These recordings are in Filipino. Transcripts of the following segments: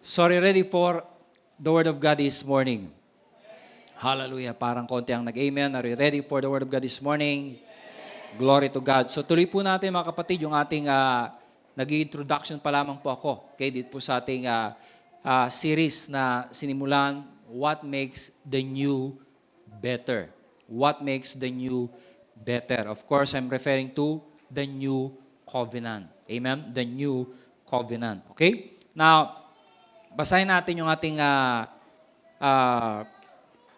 Sorry, ready for the Word of God this morning? Hallelujah. Parang konti ang nag-amen. Are you ready for the Word of God this morning? Glory to God. So tuloy po natin mga kapatid yung ating nag-introduction pa lamang po ako. Okay, dito po sa ating series na sinimulan, What Makes the New Better? What makes the new better? Of course, I'm referring to the new covenant. Amen? The new covenant. Okay? Now, basahin natin yung ating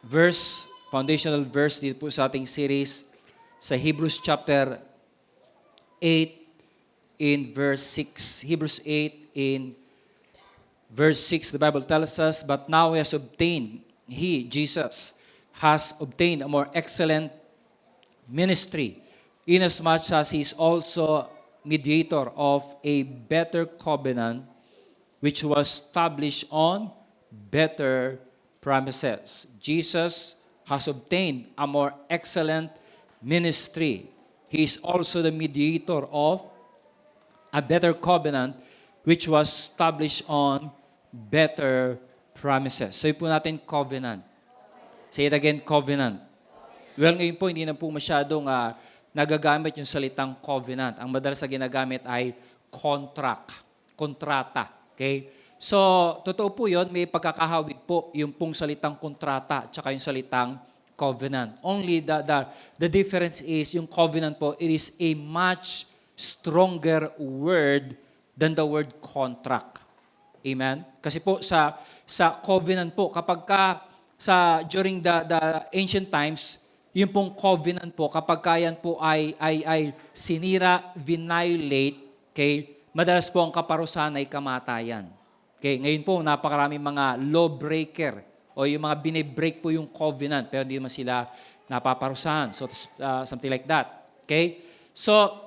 verse, foundational verse dito po sa ating series sa Hebrews chapter 8 in verse 6. Hebrews 8 in verse 6, the Bible tells us, But now he has obtained, he, Jesus, has obtained a more excellent ministry, inasmuch as he is also mediator of a better covenant, which was established on better promises. Jesus has obtained a more excellent ministry. He is also the mediator of a better covenant, which was established on better promises. So, yun po natin, covenant. Say it again, covenant. Well, ngayon po, hindi na po masyadong nagagamit yung salitang covenant. Ang madalas na ginagamit ay contract, kontrata. Okay? So, totoo po yun, may pagkakahawig po yung pong salitang kontrata at saka yung salitang covenant. Only the difference is, yung covenant po, it is a much stronger word than the word contract. Amen? Kasi po sa covenant po, kapag during the ancient times, yung pong covenant po, kapag yan po ay sinira, violate, okay, madalas po ang kaparusahan ay kamatayan. Okay, ngayon po, napakaraming mga lawbreaker o yung mga binibreak po yung covenant, pero hindi naman sila napaparusahan. So, something like that. Okay? So,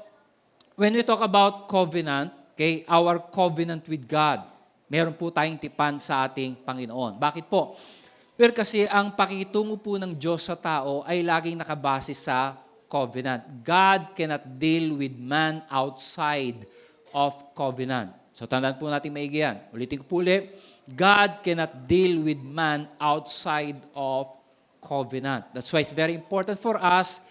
when we talk about covenant, okay, our covenant with God, meron po tayong tipan sa ating Panginoon. Bakit po? Well, kasi ang pakikitungo po ng Diyos sa tao ay laging nakabase sa covenant. God cannot deal with man outside of covenant. So, tandaan po natin maigi yan. Ulitin ko po ulit. God cannot deal with man outside of covenant. That's why it's very important for us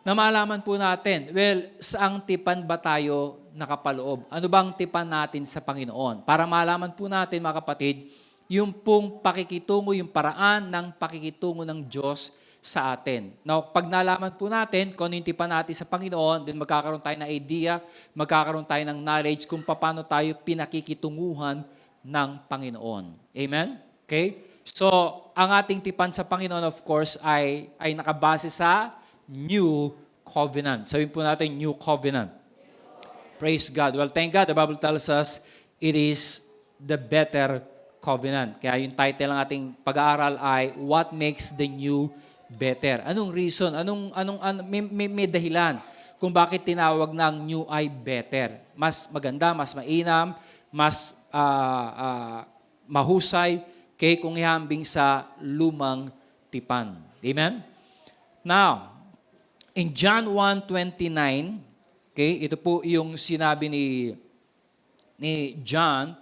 na malaman po natin, well, saang tipan ba tayo nakapaloob? Ano bang tipan natin sa Panginoon? Para malaman po natin, mga kapatid, yung pong pakikitungo, yung paraan ng pakikitungo ng Diyos sa atin. Now, pag nalaman po natin kung ano yung tipan natin sa Panginoon, then magkakaroon tayo ng idea, magkakaroon tayo ng knowledge kung paano tayo pinakikitunguhan ng Panginoon. Amen? Okay? So, ang ating tipan sa Panginoon, of course, ay nakabase sa New Covenant. Sabihin po natin, New Covenant. Praise God. Well, thank God. The Bible tells us it is the better covenant. Kaya yung title ng ating pag-aaral ay What Makes the New Better? Anong reason? May dahilan kung bakit tinawag ng new ay better. Mas maganda, mas mainam, mas mahusay kay kung ihambing sa lumang tipan. Amen? Now, in John 1:29, okay, ito po yung sinabi ni John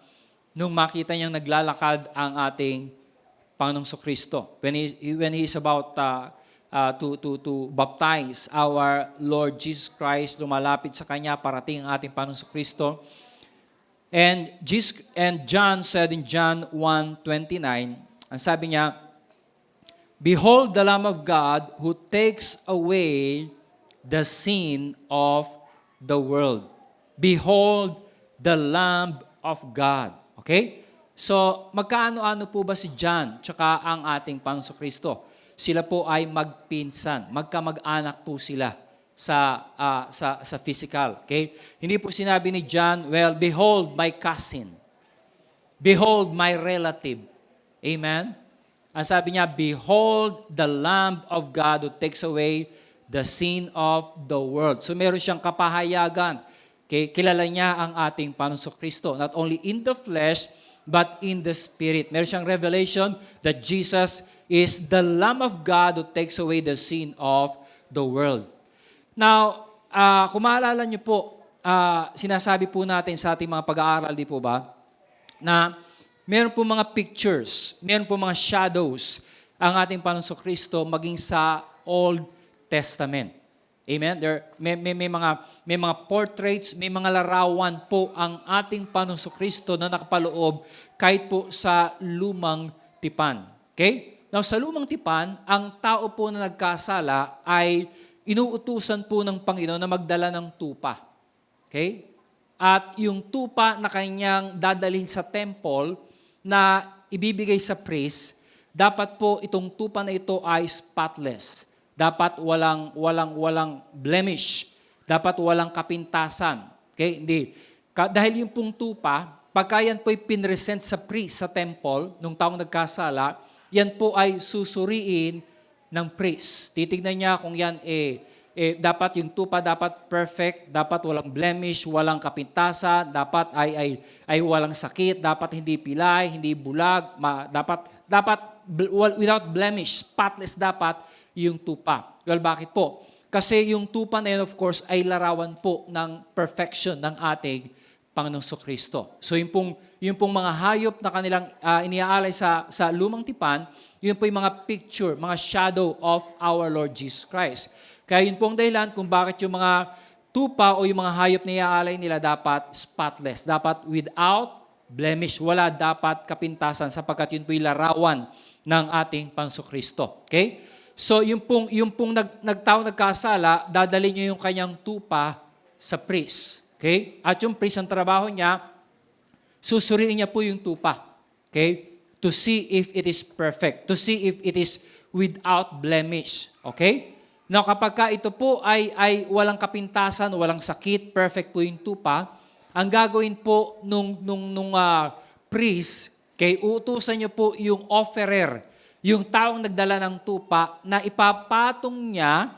nung makita niyang naglalakad ang ating Panginoong Kristo. When he is about to baptize our Lord Jesus Christ, lumalapit sa kanya, parating ang ating Panginoong Kristo. And John said in John 1:29, ang sabi niya, Behold the Lamb of God who takes away the sin of the world. Behold the Lamb of God. Okay? So, magkaano-ano po ba si John tsaka ang ating Panginoong Kristo? Sila po ay magpinsan, magkamag-anak po sila sa physical. Okay? Hindi po sinabi ni John, well, behold my cousin. Behold my relative. Amen? Ang sabi niya, behold the Lamb of God who takes away the sin of the world. So meron siyang kapahayagan. Okay? Kilala niya ang ating Panginoong Kristo. Not only in the flesh, but in the Spirit. Meron siyang revelation that Jesus is the Lamb of God who takes away the sin of the world. Now, kung maalala niyo po, sinasabi po natin sa ating mga pag-aaral, di po ba, na meron po mga pictures, meron po mga shadows ang ating Panginoong Kristo maging sa Old Testament. Amen? May mga portraits, may mga larawan po ang ating Panginoong Kristo na nakapaloob kahit po sa lumang tipan. Okay? Now, sa lumang tipan, ang tao po na nagkasala ay inuutusan po ng Panginoon na magdala ng tupa. Okay? At yung tupa na kanyang dadalhin sa temple na ibibigay sa priest, dapat po itong tupa na ito ay spotless. Dapat walang blemish. Dapat walang kapintasan. Okay? Hindi. Dahil yung pong tupa, pagka yan po'y pinresent sa priest sa temple, nung taong nagkasala, yan po ay susuriin ng priest. Titignan niya kung yan dapat yung tupa dapat perfect, dapat walang blemish, walang kapintasan, dapat ay walang sakit, dapat hindi pilay, hindi bulag, dapat without blemish, spotless dapat yung tupa. Well, bakit po? Kasi yung tupa na yun, of course, ay larawan po ng perfection ng ating Panginoong Kristo. So yung pong mga hayop na kanilang iniaalay sa lumang tipan, yun po yung mga picture, mga shadow of our Lord Jesus Christ. Kaya yun po ang dahilan kung bakit yung mga tupa o yung mga hayop na iaalay nila dapat spotless, dapat without blemish, wala dapat kapintasan sapagkat yun po yung larawan ng ating Panginoong Kristo. Okay? So yung pong nagtao nagkasala, dadalhin niyo yung kanyang tupa sa priest. Okay? At yung priest, ang trabaho niya, susuriin niya po yung tupa. Okay? To see if it is perfect. To see if it is without blemish. Okay? Now, kapag ka ito po ay walang kapintasan, walang sakit, perfect po yung tupa, ang gagawin po nung priest, okay, uutusan niyo po yung offerer, yung taong nagdala ng tupa, na ipapatong niya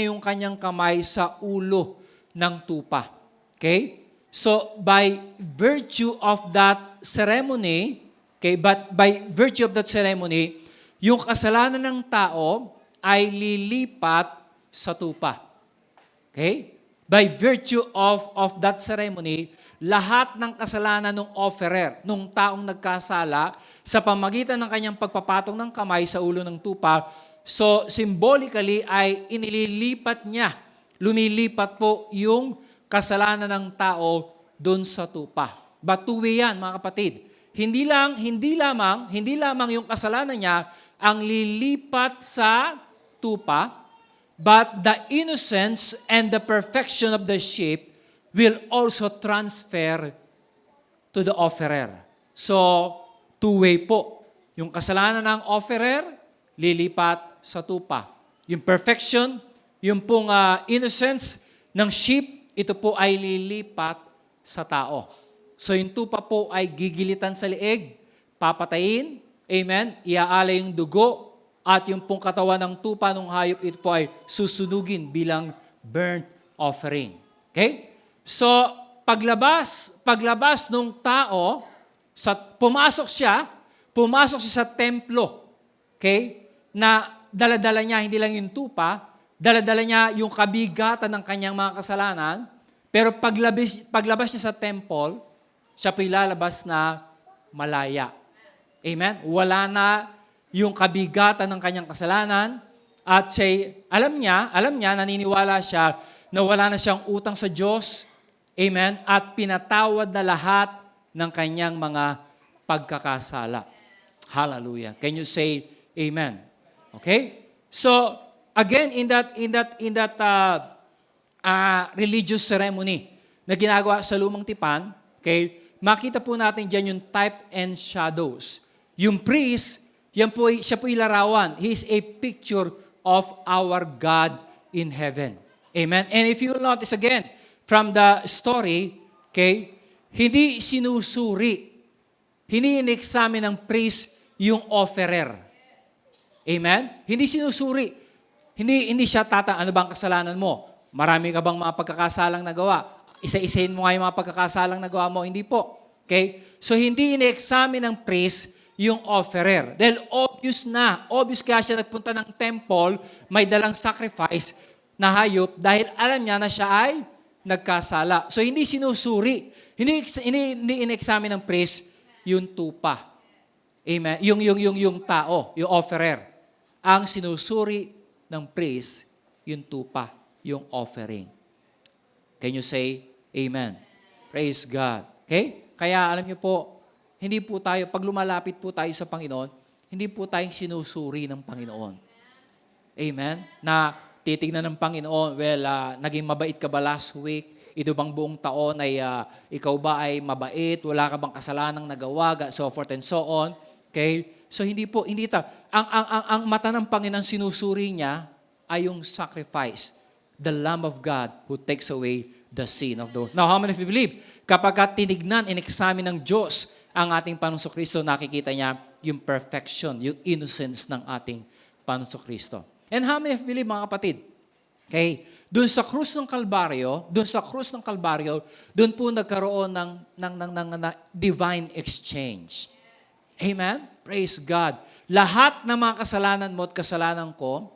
yung kanyang kamay sa ulo ng tupa. Okay? So, by virtue of that ceremony, yung kasalanan ng tao ay lilipat sa tupa. Okay? By virtue of that ceremony, lahat ng kasalanan ng offerer, nung taong nagkasala, sa pamagitan ng kanyang pagpapatong ng kamay sa ulo ng tupa, so symbolically ay inililipat niya, lumilipat po yung kasalanan ng tao doon sa tupa. But two-way yan, mga kapatid. Hindi lamang yung kasalanan niya ang lilipat sa tupa, but the innocence and the perfection of the sheep will also transfer to the offerer. So, two-way po. Yung kasalanan ng offerer, lilipat sa tupa. Yung perfection, yung pong innocence ng sheep, ito po ay lilipat sa tao. So yung tupa po ay gigilitan sa liig, papatayin, amen, iaalay yung dugo, at yung pong katawan ng tupa ng hayop, ito po ay susunugin bilang burnt offering. Okay? So, paglabas ng tao, pumasok siya sa templo, okay, na daladala niya hindi lang yung tupa, daladala niya yung kabigatan ng kanyang mga kasalanan, pero paglabas niya sa temple, siya po'y lalabas na malaya. Amen? Wala na yung kabigatan ng kanyang kasalanan, at alam niya, naniniwala siya na wala na siyang utang sa Diyos, amen, at pinatawad na lahat ng kanyang mga pagkakasala. Hallelujah. Can you say amen? Okay? So, again, in that religious ceremony na ginagawa sa lumang tipan, okay, makita po natin dyan yung type and shadows. Yung priest, siya po ilarawan. He is a picture of our God in heaven. Amen? And if you will notice again, from the story, okay, hindi sinusuri, hindi in-examine ng priest yung offerer. Amen? Hindi sinusuri. Hindi siya ano bang kasalanan mo? Marami ka bang mga pagkakasalang nagawa? Isa-isahin mo nga yung mga pagkakasalang nagawa mo? Hindi po. Okay? So, hindi in-examine ng priest yung offerer. Dahil obvious kaya siya nagpunta ng temple, may dalang sacrifice na hayop dahil alam niya na siya ay nagkasala. So, hindi sinusuri. Hindi in-examine ng priest yung tupa. Amen? Yung tao, yung offerer. Ang sinusuri ng priest, yung tupa, yung offering. Can you say amen? Praise God. Okay? Kaya alam niyo po, hindi po tayo, pag lumalapit po tayo sa Panginoon, hindi po tayong sinusuri ng Panginoon. Amen? Na titignan ng Panginoon, naging mabait ka ba last week? Ito bang buong taon ay ikaw ba ay mabait? Wala ka bang kasalanang nagawa? So forth and so on. Okay? So hindi ang mata ng Panginoon sinusuri niya ay yung sacrifice, the Lamb of God who takes away the sin of the world. Now, how many of you believe? Kapag tinignan, in-examine ng Diyos ang ating Panginoong Kristo, nakikita niya yung perfection, yung innocence ng ating Panginoong Kristo. And how many of you believe, mga kapatid? Okay, doon sa krus ng Kalbaryo, doon po nagkaroon ng divine exchange. Amen? Praise God. Lahat ng mga kasalanan mo at kasalanan ko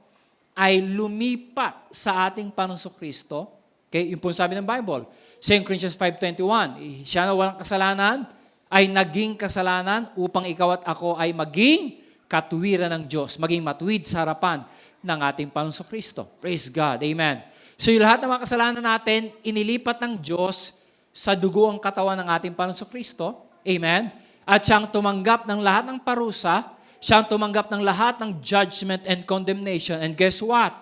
ay lumipat sa ating Panginoong Kristo. Okay, yung po sabi ng Bible. 2 Corinthians 5:21, siya na walang kasalanan ay naging kasalanan upang ikaw at ako ay maging katuwiran ng Diyos, maging matuwid sa harapan ng ating Panginoong Kristo. Praise God. Amen. So yung lahat ng mga kasalanan natin, inilipat ng Diyos sa dugo ang katawan ng ating Panginoong Kristo. Amen. At siyang tumanggap ng lahat ng parusa, siyang tumanggap ng lahat ng judgment and condemnation. And guess what?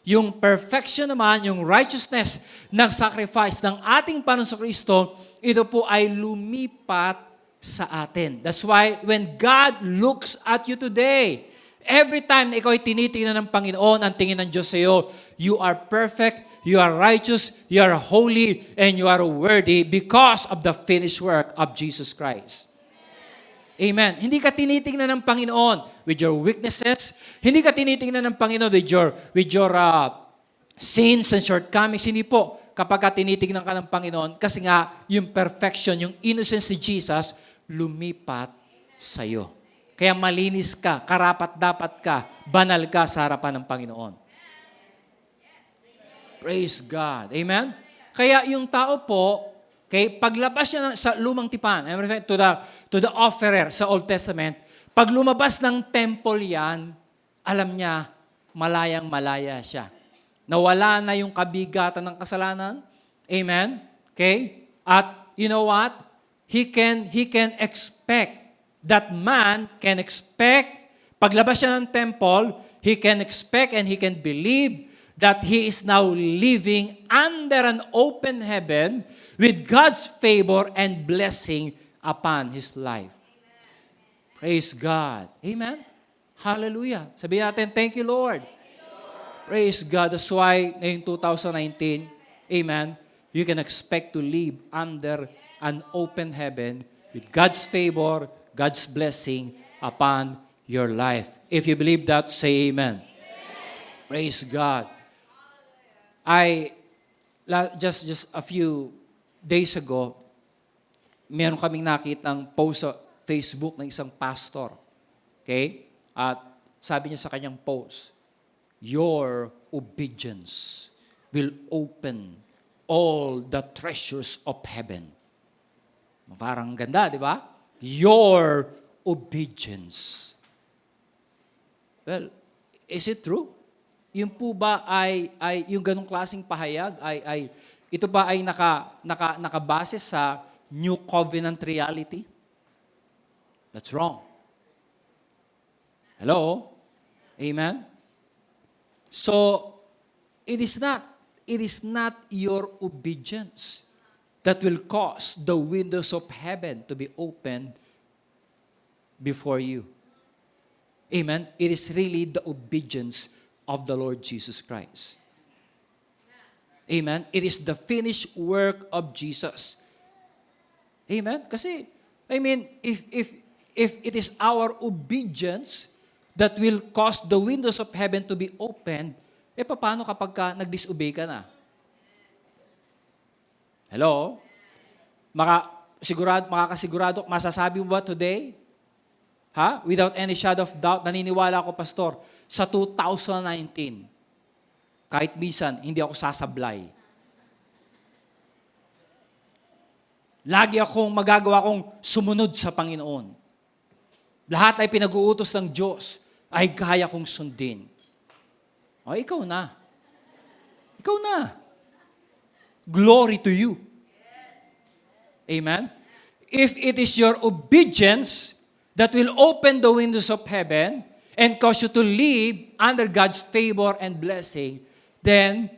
Yung perfection naman, yung righteousness ng sacrifice ng ating Panginoong Kristo, ito po ay lumipat sa atin. That's why when God looks at you today, every time na ikaw ay tinitingnan ng Panginoon, ang tingin ng Diyos sa iyo, you are perfect, you are righteous, you are holy, and you are worthy because of the finished work of Jesus Christ. Amen. Hindi ka tinitingnan ng Panginoon with your weaknesses. Hindi ka tinitingnan ng Panginoon with your sins and shortcomings. Hindi po. Kapag ka tinitingnan ka ng Panginoon, kasi nga, yung perfection, yung innocence ni Jesus, lumipat sa iyo. Kaya malinis ka, karapat-dapat ka, banal ka sa harapan ng Panginoon. Praise God. Amen? Kaya yung tao po, okay, paglabas niya sa lumang tipan, I'm referring to the offerer sa Old Testament, pag lumabas ng temple yan, alam niya, malayang-malaya siya. Nawala na yung kabigatan ng kasalanan. Amen? Okay? At you know what? He can expect, that man can expect, paglabas siya ng temple, he can expect and he can believe that he is now living under an open heaven with God's favor and blessing upon his life. Praise God. Amen? Hallelujah. Sabihin natin, thank you, Lord. Praise God. That's why, ngayong 2019, amen, you can expect to live under an open heaven with God's favor, God's blessing upon your life. If you believe that, say amen. Praise God. Just a few days ago, meron kaming nakitang post sa Facebook ng isang pastor. Okay? At sabi niya sa kanyang post, your obedience will open all the treasures of heaven. Parang ganda, di ba? Your obedience. Well, is it true? Yung po ba ay yung ganong klaseng pahayag ito ba ay nakabase sa New Covenant reality? That's wrong. Hello? Amen? So, it is not your obedience that will cause the windows of heaven to be opened before you. Amen? It is really the obedience of the Lord Jesus Christ. Amen? It is the finished work of Jesus. Amen? Kasi, if it is our obedience that will cause the windows of heaven to be opened, paano kapag nag-disobey ka na? Hello? Makakasigurado, masasabi mo ba today? Without any shadow of doubt, naniniwala ako, Pastor, sa 2019, kahit minsan, hindi ako sasablay. Lagi akong magagawa kong sumunod sa Panginoon. Lahat ay pinag-uutos ng Diyos ay kaya kong sundin. O, ikaw na. Ikaw na. Glory to you. Amen? If it is your obedience that will open the windows of heaven and cause you to live under God's favor and blessing, then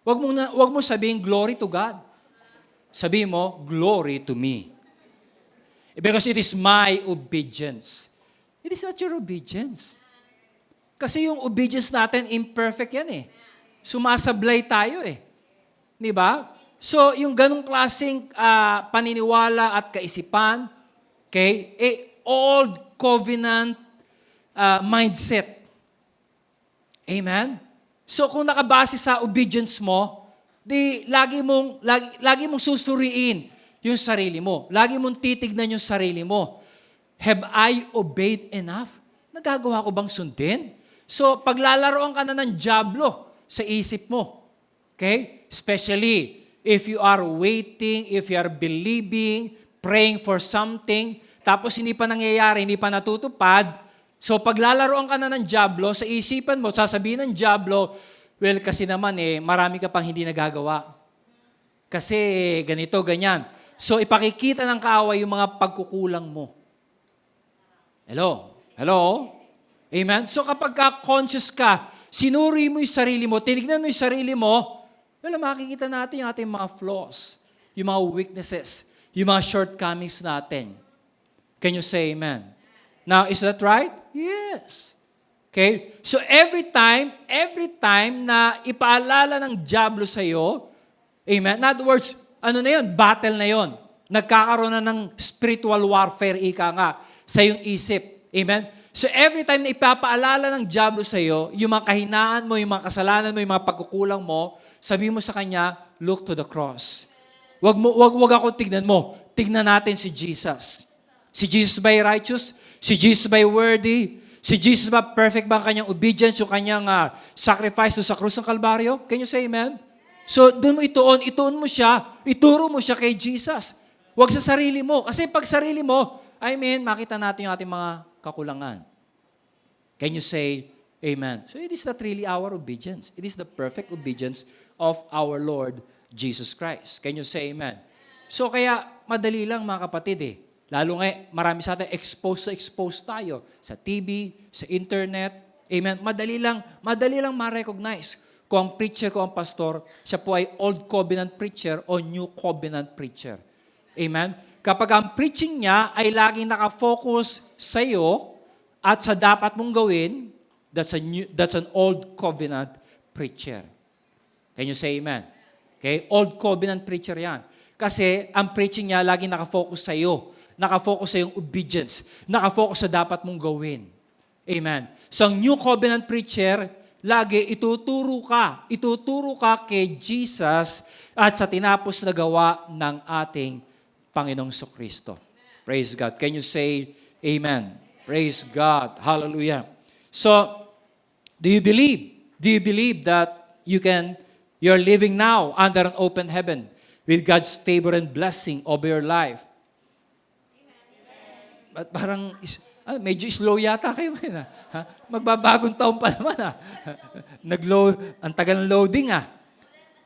wag mo sabihin glory to God. Sabihin mo, glory to me. Because it is my obedience. It is not your obedience. Kasi yung obedience natin, imperfect yan eh. Sumasablay tayo eh. Di ba? So, yung ganong klaseng paniniwala at kaisipan, okay, old covenant mindset. Amen? So, kung nakabase sa obedience mo, di lagi mong susuriin yung sarili mo. Lagi mong titignan yung sarili mo. Have I obeyed enough? Nagagawa ko bang sundin? So, paglalaroan ka na ng dyablo sa isip mo. Okay? Especially if you are waiting, if you are believing, praying for something, tapos hindi pa nangyayari, hindi pa natutupad. So, paglalaroan ka na ng dyablo, sa isipan mo, sasabihin ng dyablo, well, kasi naman marami ka pang hindi nagagawa. Kasi ganito, ganyan. So, ipakikita ng kaaway yung mga pagkukulang mo. Hello? Hello? Amen? So, kapag conscious ka, sinuri mo yung sarili mo, tinignan mo yung sarili mo, well, makikita natin yung ating mga flaws, yung mga weaknesses, yung mga shortcomings natin. Can you say amen? Now, is that right? Yes. Okay? So every time na ipaalala ng dyablo sa iyo, amen? In other words, ano na yun? Battle na yun. Nagkakaroon na ng spiritual warfare, ika nga, sa iyong isip. Amen? So every time na ipapaalala ng dyablo sa iyo, yung mga kahinaan mo, yung mga kasalanan mo, yung mga pagkukulang mo, sabi mo sa kanya, look to the cross. Wag ako tignan mo. Tignan natin si Jesus. Si Jesus ba righteous? Si Jesus ba worthy? Si Jesus ba perfect ba ang kanyang obedience, yung kanyang sacrifice sa krus ng Kalbaryo? Can you say amen? So, doon mo ituon mo siya, ituro mo siya kay Jesus. Huwag sa sarili mo. Kasi pag sarili mo, makita natin yung ating mga kakulangan. Can you say amen? So, it is not really our obedience. It is the perfect obedience of our Lord Jesus Christ. Can you say amen? So, kaya madali lang mga kapatid Lalo nga, marami sa atin exposed tayo sa TV, sa internet. Amen. Madali lang ma-recognize kung ang preacher, kung ang pastor, siya po ay Old Covenant preacher o New Covenant preacher. Amen. Kapag ang preaching niya ay laging nakafocus sa iyo at sa dapat mong gawin, that's an Old Covenant preacher. Can you say amen? Okay? Old Covenant preacher yan. Kasi ang preaching niya laging nakafocus sa iyo. Nakafocus sa iyong obedience. Nakafocus sa dapat mong gawin. Amen. So, ang New Covenant preacher, lagi ituturo ka kay Jesus at sa tinapos na gawa ng ating Panginoong Kristo. Praise God. Can you say amen? Praise God. Hallelujah. So, do you believe that you're living now under an open heaven with God's favor and blessing over your life? At parang, medyo slow yata kayo ngayon. Magbabagong taon pa naman. Ang tagal ng loading.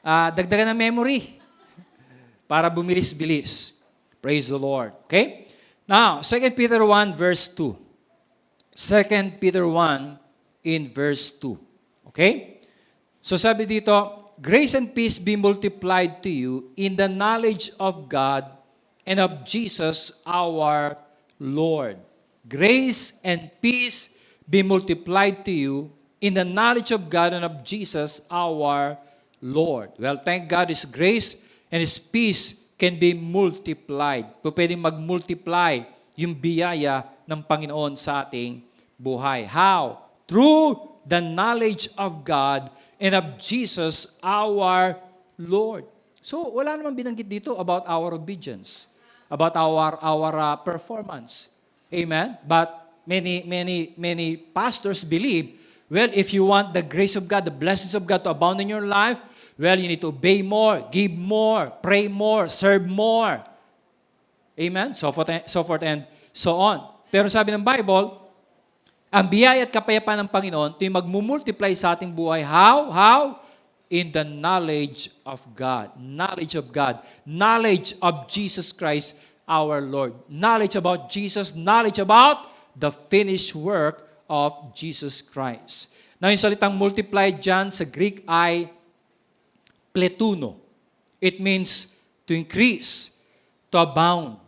Dagdagan ng memory para bumilis-bilis. Praise the Lord. Okay? Now, 2 Peter 1 verse 2. 2 Peter 1 in verse 2. Okay? So sabi dito, grace and peace be multiplied to you in the knowledge of God and of Jesus our Lord. Grace and peace be multiplied to you in the knowledge of God and of Jesus our Lord. Well, thank God His grace and His peace can be multiplied. Pwedeng mag-multiply yung biyaya ng Panginoon sa ating buhay. How? Through the knowledge of God and of Jesus our Lord. So, wala namang binanggit dito about our obedience, about our performance. Amen? But many pastors believe, well, if you want the grace of God, the blessings of God to abound in your life, well, you need to obey more, give more, pray more, serve more. Amen? So forth and so on. Pero sabi ng Bible, ang biyaya at kapayapaan ng Panginoon, ito yung magmumultiply sa ating buhay. How? How? In the knowledge of God. Knowledge of God. Knowledge of Jesus Christ, our Lord. Knowledge about Jesus. Knowledge about the finished work of Jesus Christ. Now, yung salitang multiply dyan sa Greek ay pletuno. It means to increase, to abound.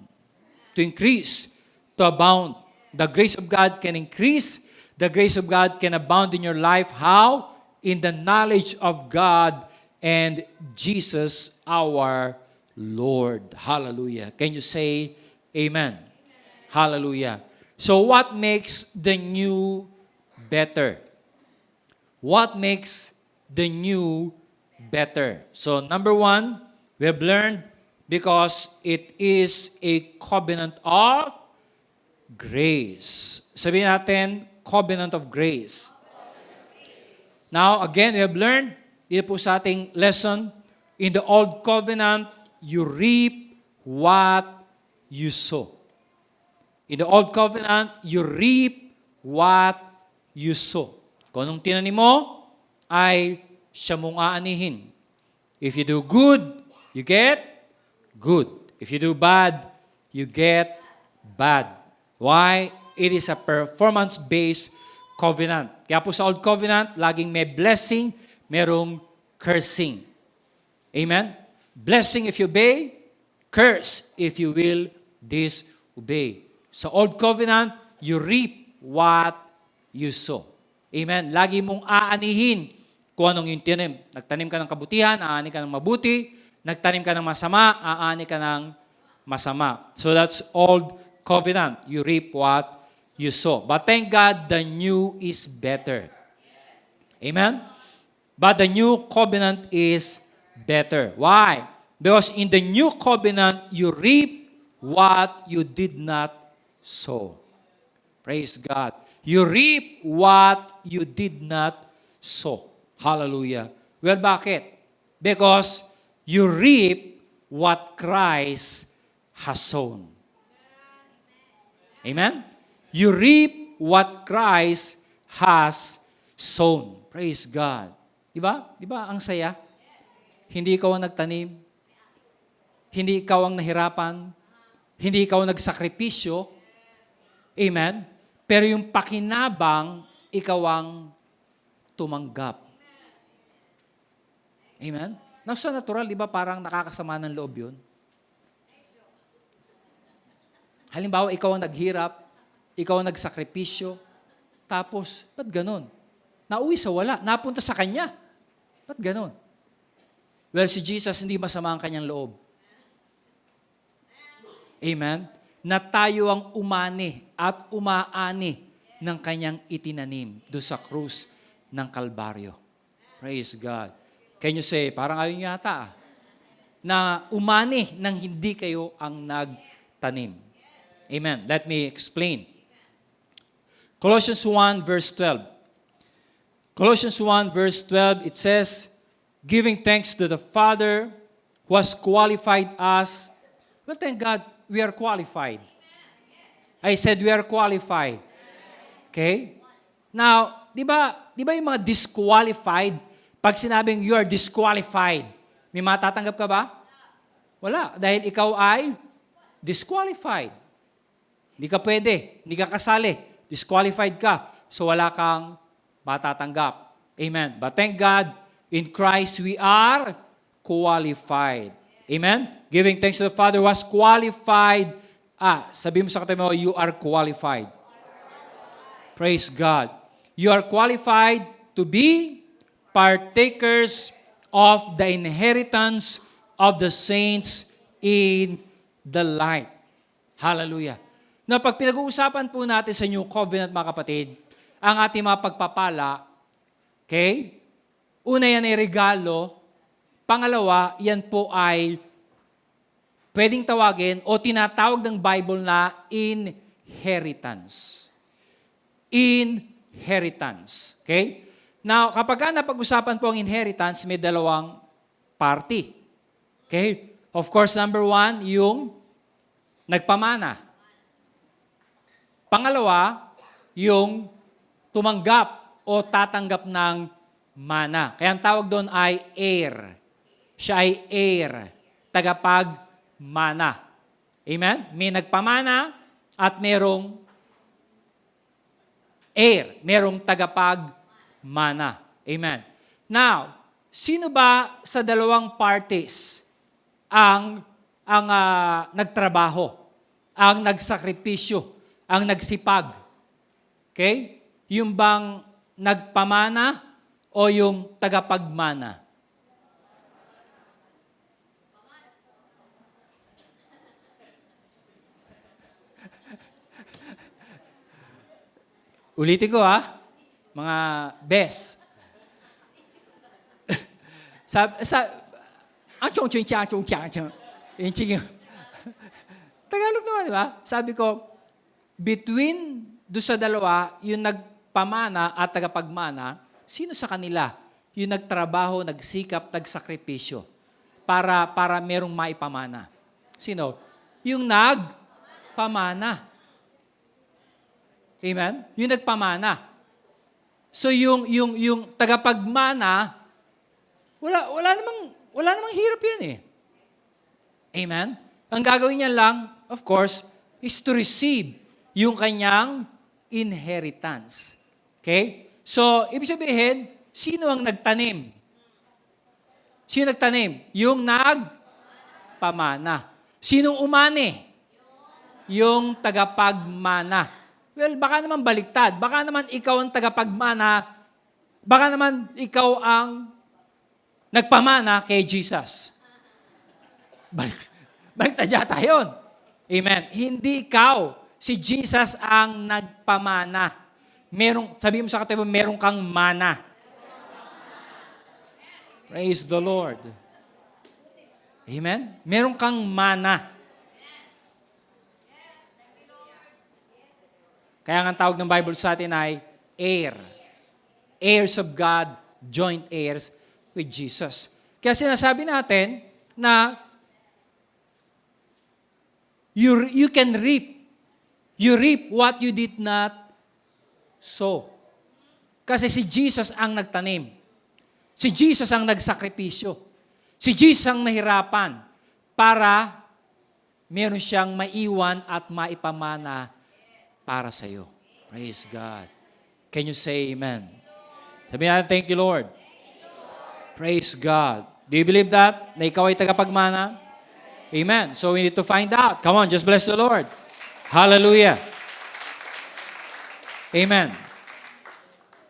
To increase, to abound. The grace of God can increase. The grace of God can abound in your life. How? In the knowledge of God and Jesus our Lord. Hallelujah. Can you say amen? Hallelujah. So what makes the new better? What makes the new better? So number one, we have learned because it is a covenant of grace. Sabihin natin, covenant of grace. Now, again, we have learned, dito po sa ating lesson, in the old covenant, you reap what you sow. In the old covenant, you reap what you sow. Kung anong tinanim mo, ay siya mong aanihin. If you do good, you get good. If you do bad, you get bad. Why? It is a performance-based covenant. Kaya po sa Old Covenant, laging may blessing, merong cursing. Amen? Blessing if you obey, curse if you will disobey. Sa Old Covenant, you reap what you sow. Amen? Lagi mong aanihin kung anong yung tinim. Nagtanim ka ng kabutihan, aani ka ng mabuti. Nagtanim ka ng masama, aani ka ng masama. So that's Old Covenant. You reap what you sow. But thank God, the new is better. Amen? But the new covenant is better. Why? Because in the new covenant, you reap what you did not sow. Praise God. You reap what you did not sow. Hallelujah. Well, bakit? Because you reap what Christ has sown. Amen? You reap what Christ has sown. Praise God. Diba? Diba ang saya? Hindi ikaw ang nagtanim. Hindi ikaw ang nahirapan. Hindi ikaw ang nagsakripisyo. Amen? Pero yung pakinabang, ikaw ang tumanggap. Amen? Nasa natural, di ba parang nakakasama ng loob yun? Halimbawa, ikaw ang naghirap, ikaw ang nagsakripisyo, tapos, ba't ganun? Nauwi sa wala, napunta sa Kanya. Ba't ganun? Well, si Jesus, hindi masama ang Kanyang loob. Amen? Na tayo ang umani at umaani ng Kanyang itinanim doon sa krus ng Kalbaryo. Praise God. Can you say, parang ayun yata, na umani nang hindi kayo ang nagtanim. Amen. Let me explain. Colossians 1 verse 12. Colossians 1 verse 12, it says, giving thanks to the Father who has qualified us. Well, thank God, we are qualified. I said we are qualified. Okay? Now, di ba yung mga disqualified, pag sinabing you are disqualified, may matatanggap ka ba? Wala. Dahil ikaw ay disqualified. Hindi ka pwede. Hindi ka kasali. Disqualified ka. So wala kang matatanggap. Amen. But thank God, in Christ we are qualified. Amen? Giving thanks to the Father who has qualified. Sabi mo sa katabi mo, you are qualified. Praise God. You are qualified to be partakers of the inheritance of the saints in the light. Hallelujah. Na pag pinag-uusapan po natin sa New Covenant, mga kapatid, ang ating mga pagpapala, okay? Una yan ay regalo. Pangalawa, yan po ay pwedeng tawagin o tinatawag ng Bible na inheritance. Inheritance. Okay? Now, kapag napag-usapan po ang inheritance, may dalawang party. Okay? Of course, number one, yung nagpamana. Pangalawa, yung tumanggap o tatanggap ng mana. Kaya ang tawag doon ay heir. Siya ay heir, tagapagmana. Amen? May nagpamana at merong heir, merong tagapagmana. Amen. Now, sino ba sa dalawang parties ang nagtrabaho, ang nagsakripisyo, ang nagsipag? Okay? Yung bang nagpamana o yung tagapagmana? Ulitin ko mga best. Tagalog naman, di ba? Sabi ko, between do sa dalawa, yung nagpamana at tagapagmana, sino sa kanila yung nagtrabaho, nagsikap, nagsakripisyo para merong maipamana? Sino? Yung nagpamana. Amen? Yung nagpamana. So yung tagapagmana, wala namang hirap yan eh. Amen? Ang gagawin niya lang, of course, is to receive yung kanyang inheritance. Okay? So, ibig sabihin, sino ang nagtanim? Sino nagtanim? Yung nagpamana. Sinong umani? Yung tagapagmana. Well, baka naman baliktad. Baka naman ikaw ang tagapagmana. Baka naman ikaw ang nagpamana kay Jesus. Baliktad yata yun. Amen. Hindi ikaw. Si Jesus ang nagpamana. Sabi mo sa katabi, meron kang mana. Praise the Lord. Amen. Meron kang mana. Kaya ang tawag ng Bible sa atin ay heir. Heirs of God, joint heirs with Jesus. Kaya sinasabi natin na you can reap. You reap what you did not sow. Kasi si Jesus ang nagtanim. Si Jesus ang nagsakripisyo. Si Jesus ang nahirapan para meron siyang maiwan at maipamana para sa iyo. Praise God. Can you say amen? Sabi natin, thank you, Lord. Praise God. Do you believe that? Na ikaw ay tagapagmana? Amen. So we need to find out. Come on, just bless the Lord. Hallelujah. Amen.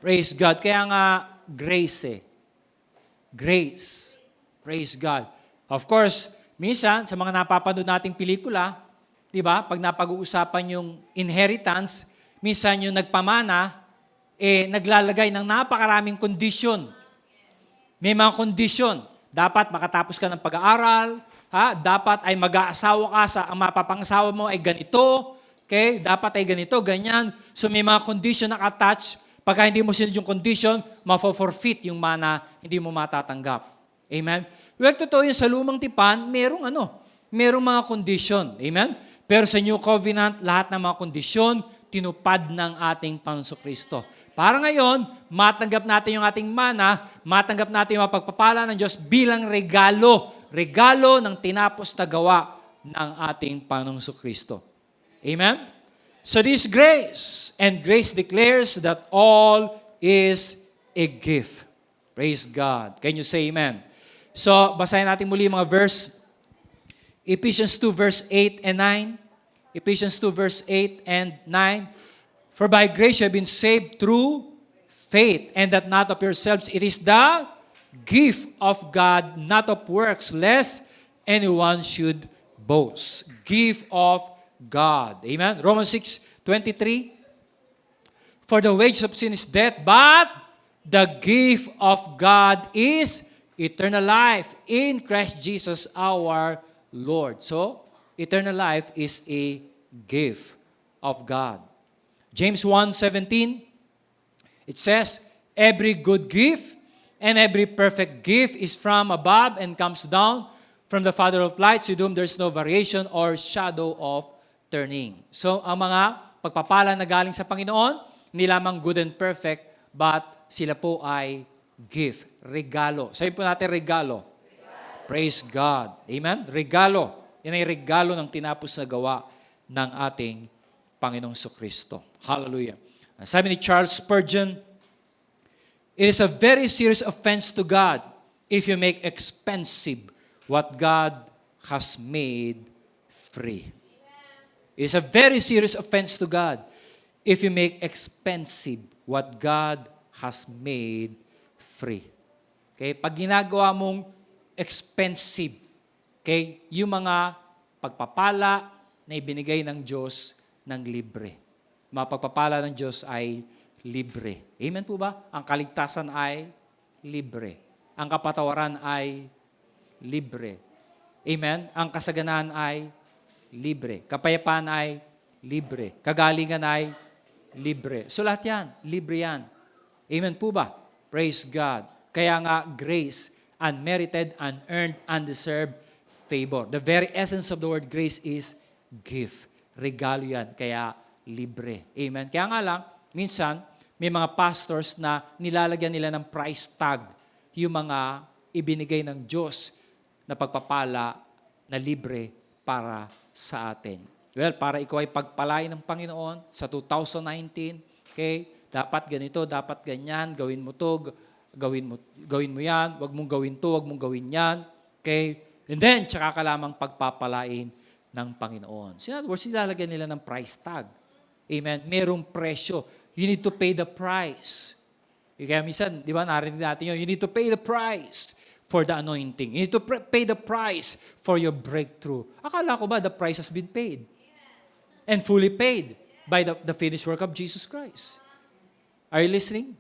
Praise God. Kaya nga, grace Grace. Praise God. Of course, minsan, sa mga napapanood nating pelikula, di ba, pag napag-uusapan yung inheritance, minsan yung nagpamana, naglalagay ng napakaraming kondisyon. May mga kondisyon. Dapat makatapos ka ng pag-aaral, dapat ay mag-aasawa ka ang mapapangasawa mo ay ganito, okay? Dapat ay ganito, ganyan. So may mga condition na attach. Pagka hindi mo sinunod yung condition, ma-forfeit yung mana, hindi mo matatanggap. Amen? Well, totoo yun, sa lumang tipan, merong mga condition. Amen? Pero sa New Covenant, lahat ng mga kondisyon, tinupad ng ating Panginoon Kristo. Para ngayon, matanggap natin yung ating mana, matanggap natin yung pagpapala ng Diyos bilang regalo ng tinapos na gawa ng ating Panginoong Kristo. Amen? So this grace, and grace declares that all is a gift. Praise God. Can you say amen? So, basahin natin muli mga verse. Ephesians 2 verse 8 and 9. Ephesians 2 verse 8 and 9. For by grace you have been saved through faith, and that not of yourselves. It is the gift of God, not of works, lest anyone should boast. Gift of God. Amen? Romans 6:23. For the wages of sin is death, but the gift of God is eternal life in Christ Jesus our Lord. So, eternal life is a gift of God. James 1:17, it says, every good gift and every perfect gift is from above and comes down from the Father of lights, with whom there's no variation or shadow of turning. So, ang mga pagpapala na galing sa Panginoon, hindi lamang good and perfect, but sila po ay gift, regalo. Sabihin po natin, regalo. Praise God. Amen? Regalo. Yan ay regalo ng tinapos na gawa ng ating Panginoong Kristo. Hallelujah. Sabi ni Charles Spurgeon, it is a very serious offense to God if you make expensive what God has made free. It is a very serious offense to God if you make expensive what God has made free. Okay? Pag ginagawa mong expensive, okay, yung mga pagpapala na ibinigay ng Diyos ng libre. Mga pagpapala ng Diyos ay libre. Amen po ba? Ang kaligtasan ay libre. Ang kapatawaran ay libre. Amen? Ang kasaganaan ay libre. Kapayapaan ay libre. Kagalingan ay libre. So lahat yan, libre yan. Amen po ba? Praise God. Kaya nga, grace, unmerited, unearned, undeserved favor. The very essence of the word grace is gift. Regalo yan. Kaya libre. Amen? Kaya nga lang, minsan, may mga pastors na nilalagyan nila ng price tag yung mga ibinigay ng Diyos na pagpapala na libre para sa atin. Well, para ikaw ay pagpalain ng Panginoon sa 2019, okay? Dapat ganito, dapat ganyan, gawin mo to, gawin mo yan, wag mong gawin to, wag mong gawin yan, okay? And then, tsaka ka lamang pagpapalain ng Panginoon. So, in other words, nilalagyan nila ng price tag. Amen? Merong presyo. You need to pay the price. Kaya minsan, di ba, narinig natin yun, you need to pay the price for the anointing. You need to pay the price for your breakthrough. Akala ko ba the price has been paid? And fully paid by the finished work of Jesus Christ. Are you listening?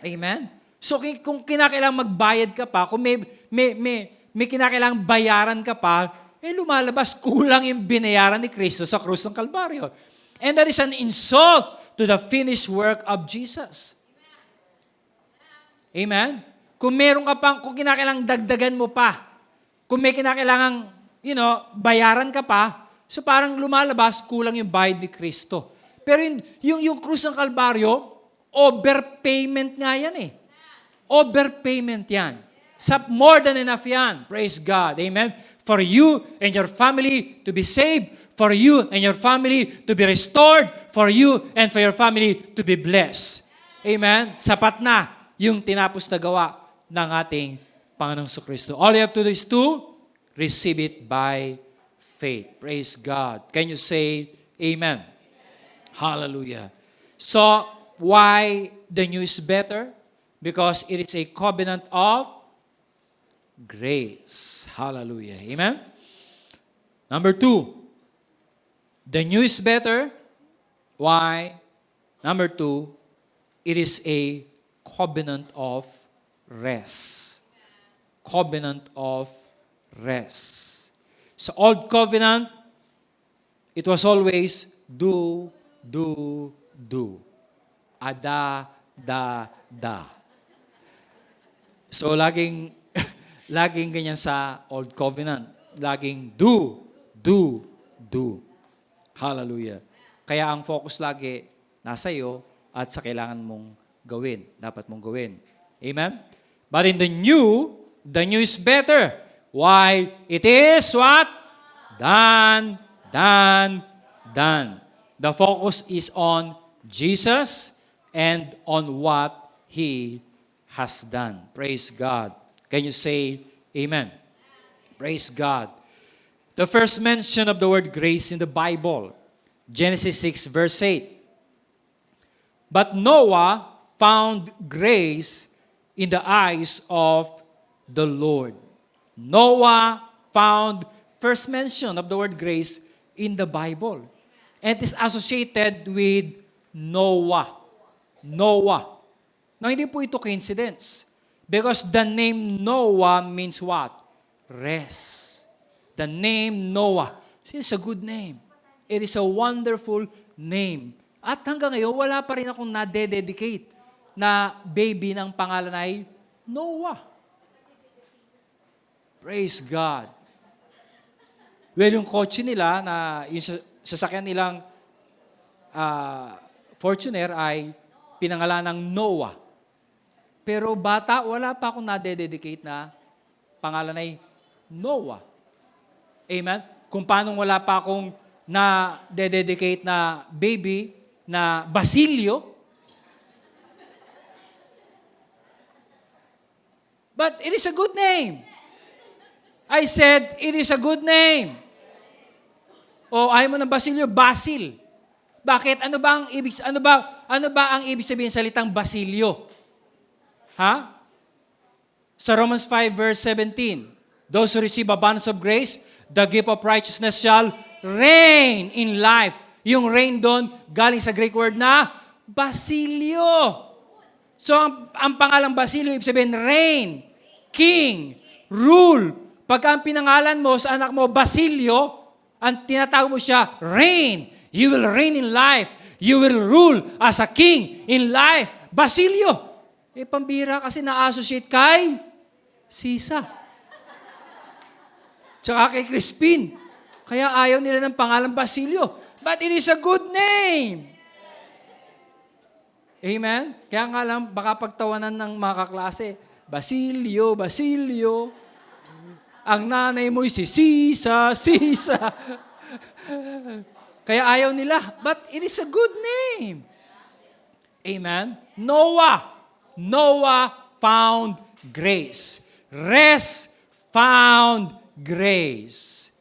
Amen? So kung kinakailangang magbayad ka pa, kung may kinakailangang bayaran ka pa, lumalabas kulang yung binayaran ni Kristo sa krus ng Kalbaryo. And that is an insult to the finished work of Jesus. Amen? Kung meron ka pang, kung kinakailangang dagdagan mo pa, kung may kinakailangang, bayaran ka pa, so parang lumalabas, kulang yung bayad ni Kristo. Pero yung krus ng Kalbaryo, overpayment nga yan eh. Overpayment yan. More than enough yan. Praise God. Amen? For you and your family to be saved, for you and your family to be restored, for you and for your family to be blessed. Amen? Sapat na yung tinapos na gawa ng ating Panginoong Kristo. All you have to do is to receive it by faith. Praise God. Can you say amen? Hallelujah. So, why the new is better? Because it is a covenant of grace. Hallelujah. Amen? Number 2, the new is better. Why? Number 2, it is a covenant of rest. Covenant of rest. Sa Old Covenant, it was always do. Ada, da. So, laging ganyan sa Old Covenant. Laging do. Hallelujah. Kaya ang focus lagi nasa iyo at sa kailangan mong gawin. Dapat mong gawin. Amen? But in the new is better. Why? It is what? Done. The focus is on Jesus and on what He has done. Praise God. Can you say amen? Praise God. The first mention of the word grace in the Bible, Genesis 6 verse 8. But Noah found grace in the eyes of the Lord. Noah found first mention of the word grace in the Bible. And it is associated with Noah. Now, hindi po ito coincidence. Because the name Noah means what? Rest. The name Noah. It's a good name. It is a wonderful name. At hanggang ngayon, wala pa rin akong na-dedicate na baby ng pangalan ay Noah. Praise God. Well, yung kotse nila, yung sasakyan nilang Fortuner ay pinangalan ng Noah. Pero bata, wala pa akong nadededicate na pangalan ay Noah. Amen? Kung paano wala pa akong na-dedicate na baby na Basilio. But it is a good name. I said, it is a good name. O ayaw mo ng Basilio? Basil. Bakit? Ano ba ang ibig sabihin sa salitang Basilio? Ha? Sa Romans 5 verse 17, those who receive abundance of grace, the gift of righteousness shall reign in life. Yung reign doon, galing sa Greek word na Basilio. So, ang pangalang Basilio, ibig sabihin, reign, king, rule. Pagka ang pinangalan mo sa anak mo, Basilio, ang tinatawag mo siya, reign. You will reign in life. You will rule as a king in life. Basilio. Pambira kasi na-associate kay Sisa. Tsaka kay Crispin. Kaya ayaw nila ng pangalan Basilio. But it is a good name. Amen? Kaya nga lang, baka pagtawanan ng mga kaklase, Basilio, Basilio. Ang nanay mo si Sisa, Sisa. Kaya ayaw nila. But it is a good name. Amen? Noah. Noah found grace. Rest found grace.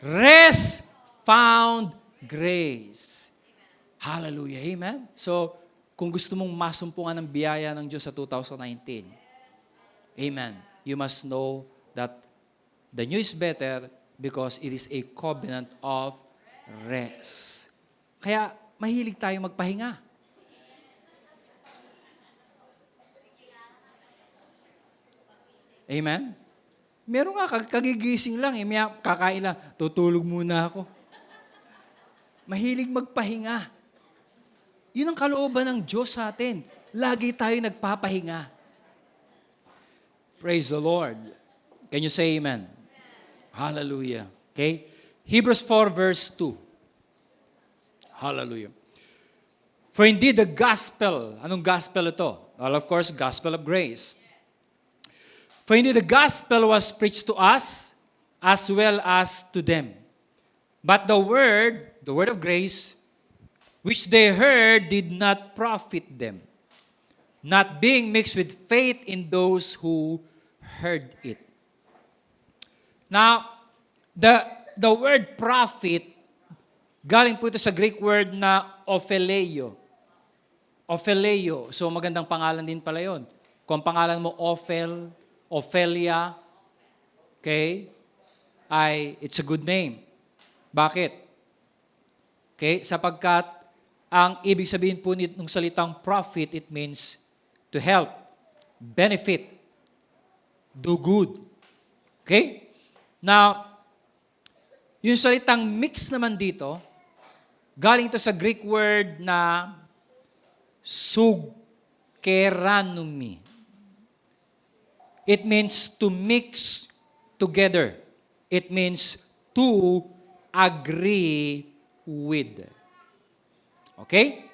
Rest found grace. Hallelujah. Amen? So, kung gusto mong masumpungan ng biyaya ng Diyos sa 2019, amen, you must know that the new is better because it is a covenant of rest. Kaya, mahilig tayo magpahinga. Amen? Meron nga, kagigising lang, kakain lang, tutulog muna ako. Mahilig magpahinga. Yun ang kalooban ng Diyos sa atin. Lagi tayo nagpapahinga. Praise the Lord. Can you say amen? Hallelujah. Okay? Hebrews 4 verse 2. Hallelujah. For indeed the gospel, anong gospel ito? Well, of course, gospel of grace. For indeed the gospel was preached to us as well as to them. But the word of grace, which they heard did not profit them, not being mixed with faith in those who heard it. Now, the word profit, galing po ito sa Greek word na opheleo. Opheleo. So magandang pangalan din pala yun. Kung pangalan mo Ophelia, okay, it's a good name. Bakit? Okay, sapagkat ang ibig sabihin po ng salitang profit, it means to help, benefit, do good. Okay? Now, yung salitang mix naman dito, galing ito sa Greek word na sugkeranumi. It means to mix together. It means to agree with. Okay?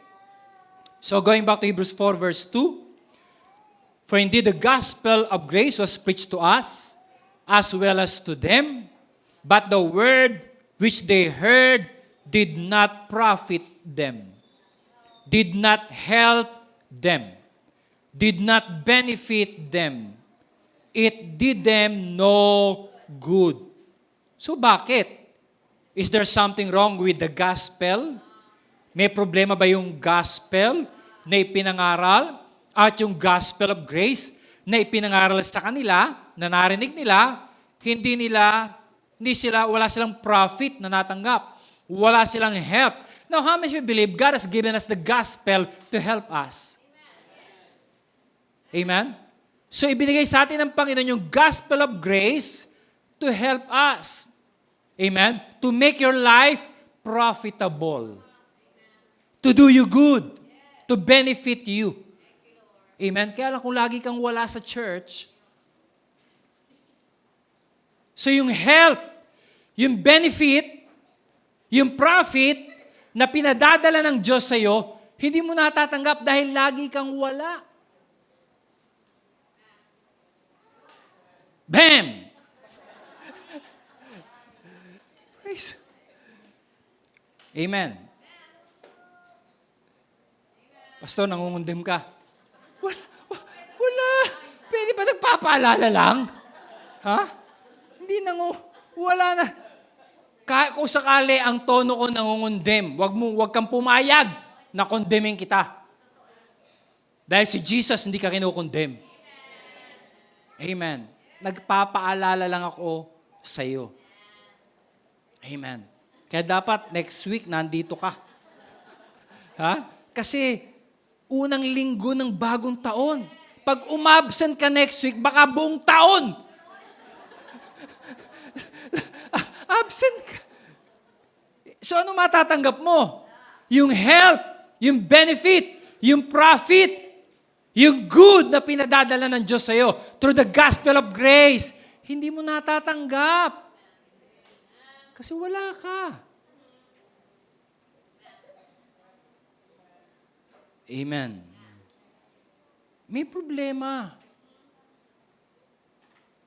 So going back to Hebrews 4 verse 2. For indeed the gospel of grace was preached to us as well as to them, but the word which they heard did not profit them, did not help them, did not benefit them. It did them no good. So bakit? Is there something wrong with the gospel? May problema ba yung gospel na ipinangaral at yung gospel of grace na ipinangaral sa kanila, na narinig nila, wala silang profit na natanggap. Wala silang help. Now, how many of you believe God has given us the gospel to help us? Amen? So, ibinigay sa atin ng Panginoon yung gospel of grace to help us. Amen? To make your life profitable. To do you good. To benefit you. Amen? Kaya lang kung lagi kang wala sa church, so yung help, yung benefit, yung profit na pinadadala ng Diyos sa'yo, hindi mo natatanggap dahil lagi kang wala. Bam! Praise. Amen. Pastor, nangungundim ka. Wala. Pwede ba nagpapaalala lang? Ha? Hindi wala na. Kung sakali ang tono ko nangungundim, wag kang pumayag na kondemin kita. Dahil si Jesus hindi ka kinukondem. Amen. Nagpapaalala lang ako sa iyo. Amen. Kaya dapat next week nandito ka. Ha? Kasi unang linggo ng bagong taon. Pag umabsent ka next week, baka buong taon. Absent ka. So ano matatanggap mo? Yung help, yung benefit, yung profit, yung good na pinadadala ng Diyos sa'yo through the gospel of grace. Hindi mo natatanggap. Kasi wala ka. Amen. May problema.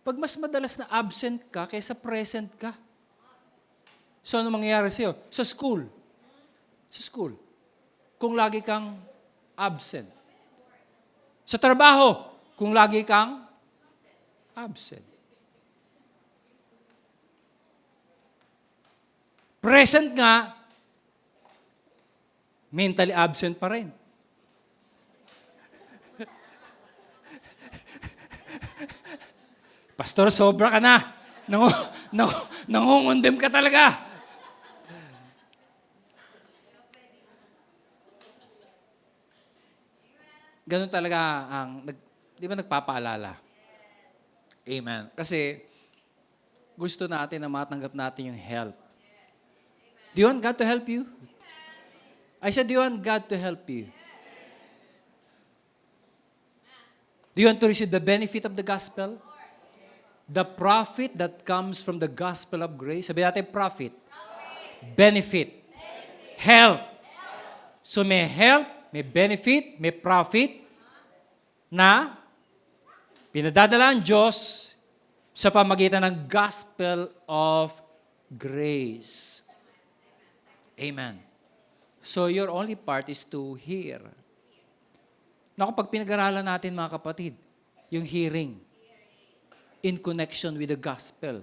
Pag mas madalas na absent ka kaysa present ka. So ano mangyayari sa'yo? Sa school. Kung lagi kang absent. Sa trabaho, kung lagi kang absent. Present nga, mentally absent pa rin. Pastor, sobra ka na. Nangungundim ka talaga. Ganun talaga di ba nagpapaalala? Amen. Kasi gusto natin na matanggap natin yung help. Do you want God to help you? I said, do you want God to help you? Do you want to receive the benefit of the gospel? The profit that comes from the gospel of grace. Sabi natin, profit. Benefit. Help. So may help, may benefit, may profit na pinadadala ng Diyos sa pamagitan ng gospel of grace. Amen. So your only part is to hear. Naku, pag pinag-aralan natin mga kapatid, yung hearing in connection with the gospel.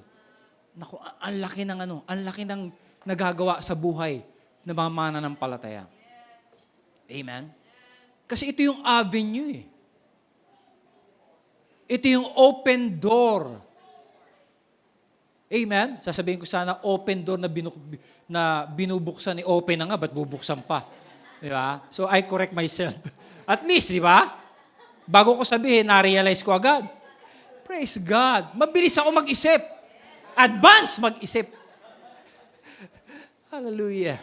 Naku, ang laki ng nagagawa sa buhay ng mga mananampalataya. Amen? Kasi ito yung avenue eh. Ito yung open door. Amen? Sasabihin ko sana, open door na binubuksan ni open na nga, ba't bubuksan pa? Di ba? So I correct myself. At least, di ba? Bago ko sabihin, na-realize ko agad. Praise God. Mabilis ako mag-isip. Advance mag-isip. Hallelujah.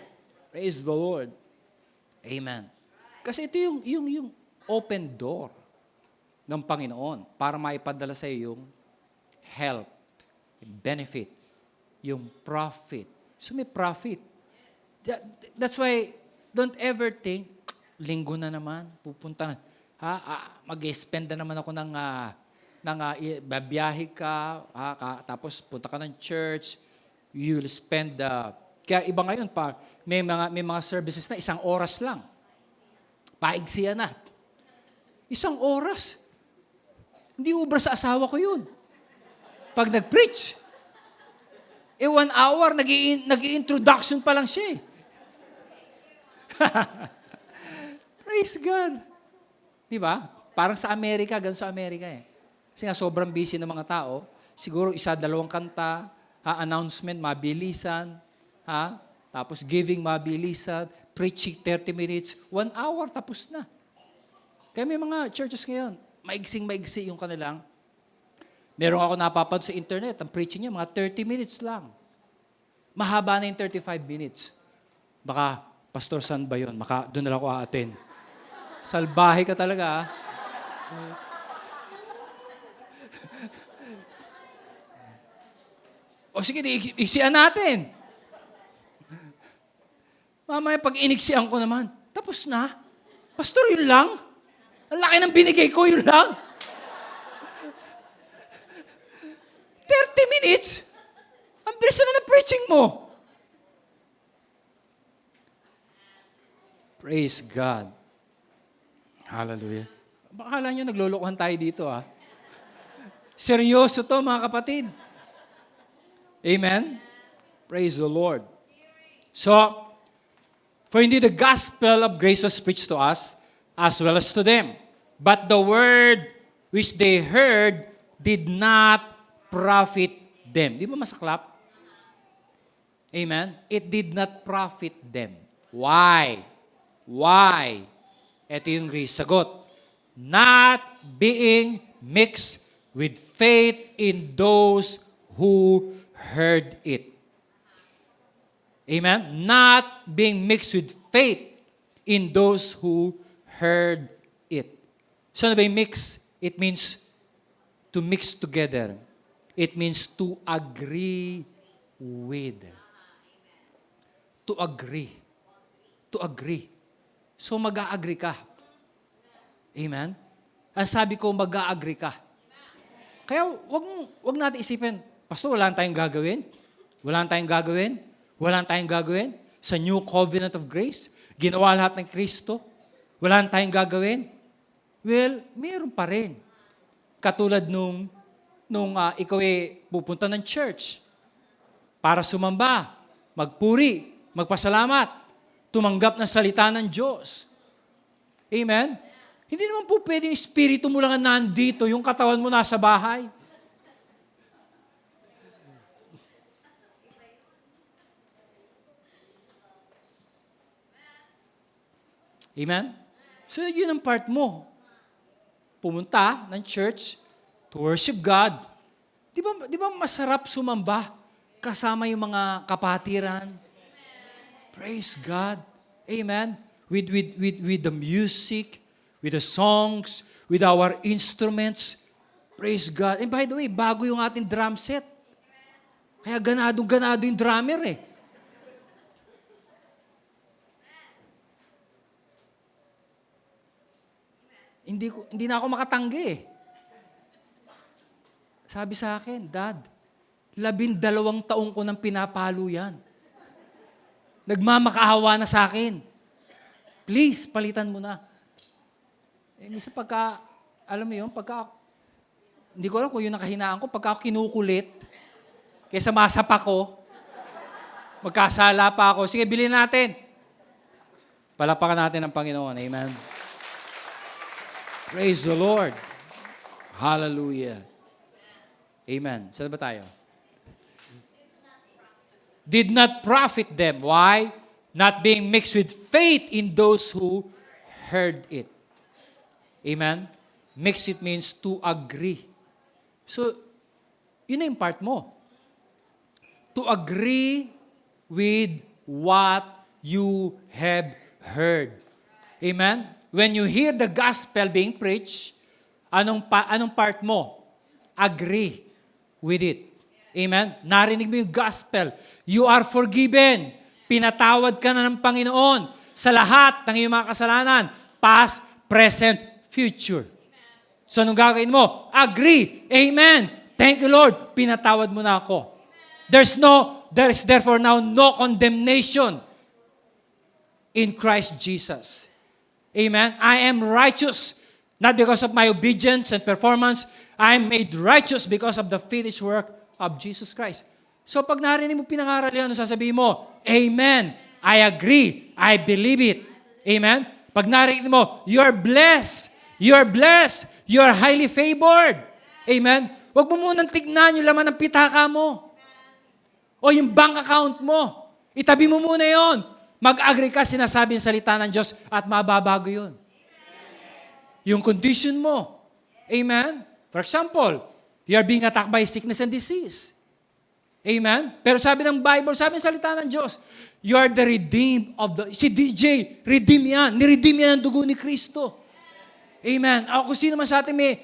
Praise the Lord. Amen. Kasi ito yung open door ng Panginoon para maipadala sa iyo yung help, yung benefit, yung profit. So may profit. That's why, don't ever think, linggo na naman, pupunta na. Mag-spend na naman ako ng babiyahe ka, tapos punta ka ng church, you will spend, kaya iba ngayon pa, may mga services na 1 oras lang. Paigsiya na. 1 oras. Hindi ubra sa asawa ko yun. Pag nag-preach, 1 hour, nag-i-introduction pa lang siya eh. Praise God. Di ba? Parang sa Amerika, ganun sa Amerika eh. Kasi nga sobrang busy ng mga tao. Siguro 1-2 kanta, announcement, mabilisan, tapos giving, mabilisan, preaching 30 minutes, 1 hour, tapos na. Kaya may mga churches ngayon, maigsing-maigsi yung kanilang. Meron ako napapansin sa internet, ang preaching niya, mga 30 minutes lang. Mahaba na yung 35 minutes. Baka, Pastor, saan ba yun? Doon na lang ako a-attend. Salbahe ka talaga, O sige, iksian natin. Mamaya pag iniksian ko naman, tapos na. Pastor, yun lang? Ang laki ng binigay ko, yun lang? 30 minutes? Ang bilis naman ng preaching mo. Praise God. Hallelujah. Bakala nyo naglolokohan tayo dito, ah. Seryoso to, mga kapatid. Amen? Praise the Lord. So, for indeed the gospel of grace was preached to us, as well as to them. But the word which they heard did not profit them. Di ba masaklap? Amen? It did not profit them. Why? Why? Ito yung sagot. Not being mixed with faith in those who heard it. Amen? Not being mixed with faith in those who heard it. So ano ba yung mix? It means to mix together. It means to agree with. To agree. To agree. So mag-a-agree ka. Amen? Ang sabi ko, mag-a-agree ka. Kaya wag natin isipin, Pastor, wala tayong gagawin? Wala tayong gagawin? Wala tayong gagawin sa new covenant of grace? Ginawa lahat ng Kristo? Wala tayong gagawin? Well, meron pa rin. Katulad nung ikaw pupunta ng church para sumamba, magpuri, magpasalamat, tumanggap ng salita ng Diyos. Amen? Hindi naman po pwedeng espiritu mo lang nandito, yung katawan mo nasa bahay. Amen? So, yun ang part mo. Pumunta ng church to worship God. Di ba masarap sumamba kasama yung mga kapatiran? Praise God. Amen? With the music, with the songs, with our instruments. Praise God. And by the way, bago yung ating drum set. Kaya ganado yung drummer eh. Hindi na ako makatanggi eh. Sabi sa akin, Dad, 12 taong ko nang pinapalo yan. Nagmamakaawa na sa akin. Please, palitan mo na. Minsan alam mo yun, hindi ko alam kung yun ang kahinaan ko, pagka ako kinukulit, kaysa masapa ko, magkasala pa ako, sige, bilhin natin. Palapakan natin ang Panginoon. Amen. Praise the Lord. Hallelujah. Amen. Saan ba tayo? Did not profit them. Why? Not being mixed with faith in those who heard it. Amen? Mix it means to agree. So, yun na yung part mo. To agree with what you have heard. Amen? When you hear the gospel being preached, anong part mo? Agree with it. Amen? Narinig mo yung gospel. You are forgiven. Pinatawad ka na ng Panginoon sa lahat ng iyong mga kasalanan. Past, present, future. So, anong gagawin mo? Agree. Amen. Thank you, Lord. Pinatawad mo na ako. There is therefore now no condemnation in Christ Jesus. Amen. I am righteous, not because of my obedience and performance. I am made righteous because of the finished work of Jesus Christ. So pag narinig mo pinangaral yan, ano sasabihin mo? Amen. I agree. I believe it. Amen. Pag narinig mo, you are blessed. You are blessed. You are highly favored. Amen. Huwag mo munang tignan yung laman ng pitaka mo. O yung bank account mo. Itabi mo muna yon. Mag-agree ka, sinasabi ng salita ng Diyos at mababago yun. Yung condition mo. Amen? For example, you are being attacked by sickness and disease. Amen? Pero sabi ng Bible, sabi ng salita ng Diyos, you are the redeemed of the... Si DJ, redeem yan. Niredeem yan ang dugo ni Kristo. Amen? O kung sino man sa atin may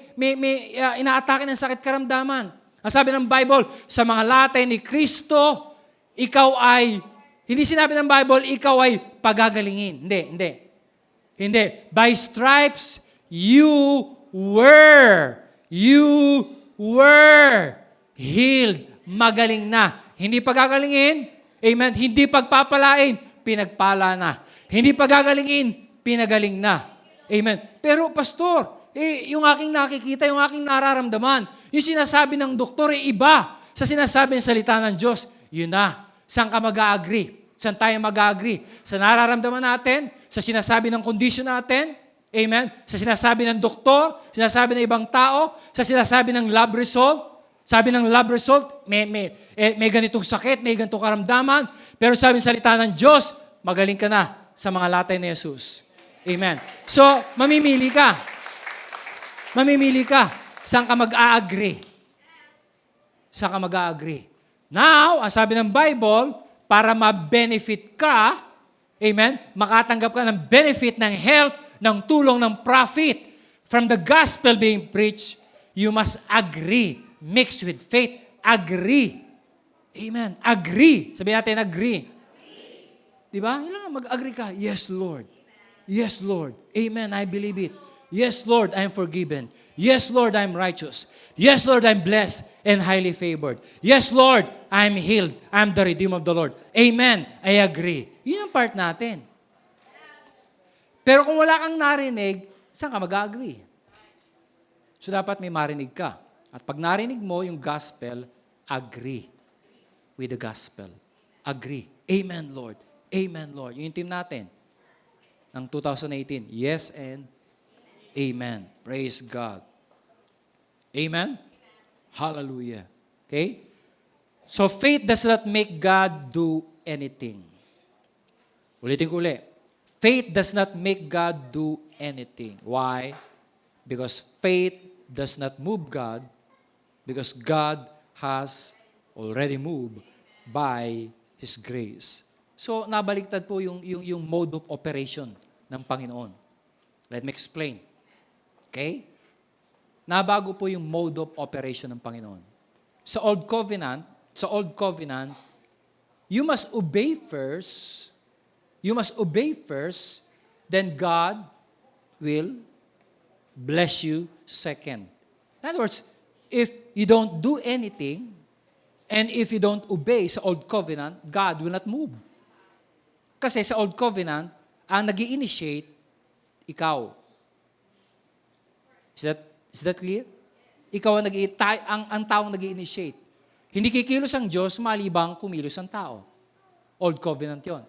inaatake ng sakit karamdaman. Ang sabi ng Bible, sa mga latay ni Kristo, ikaw ay, hindi sinabi ng Bible, ikaw ay pagagalingin. Hindi. By stripes, you were healed. Magaling na. Hindi pagagalingin, amen, hindi pagpapalain, pinagpala na. Hindi pagagalingin, pinagaling na. Amen. Pero pastor, yung aking nakikita, yung aking nararamdaman, yung sinasabi ng doktor ay iba sa sinasabi ng salita ng Diyos. Yun na. Saan ka mag-a-agree? Saan tayo mag-a-agree? Sa nararamdaman natin? Sa sinasabi ng condition natin? Amen? Sa sinasabi ng doktor? Sinasabi ng ibang tao? Sa sinasabi ng lab result? Sabi ng lab result, may ganitong sakit, may ganitong karamdaman. Pero sabi ng salita ng Diyos, magaling ka na sa mga latay ni Jesus. Amen. So, mamimili ka. Saan ka mag-a-agree? Saan ka mag-a-agree? Now, ang sabi ng Bible, para ma-benefit ka, amen, makatanggap ka ng benefit, ng help, ng tulong, ng profit from the gospel being preached, you must agree. Mixed with faith. Agree. Amen. Agree. Sabihin natin, agree. Diba? Ilang mag-agree ka? Yes, Lord. Yes, Lord. Amen. I believe it. Yes, Lord, I'm forgiven. Yes, Lord, I'm righteous. Yes, Lord, I'm blessed and highly favored. Yes, Lord, I'm healed. I'm the redeemer of the Lord. Amen. I agree. Yun ang part natin. Pero kung wala kang narinig, saan ka mag-agree? So dapat may marinig ka. At pag narinig mo yung gospel, agree with the gospel. Agree. Amen, Lord. Amen, Lord. Yung team natin ng 2018. Yes and amen. Praise God. Amen? Hallelujah. Okay? So faith does not make God do anything. Ulitin ko ulit. Faith does not make God do anything. Why? Because faith does not move God, because God has already moved by His grace. So, nabaliktad po yung mode of operation ng Panginoon. Let me explain. Okay? Nabago po yung mode of operation ng Panginoon. Sa Old Covenant, you must obey first, then God will bless you second. In other words, if you don't do anything, and if you don't obey sa Old Covenant, God will not move. Kasi sa Old Covenant, ang nag-i-initiate, ikaw. Is that clear? Ikaw ang taong nag-i-initiate. Hindi kikilos ang Diyos, malibang kumilos ang tao. Old Covenant yon.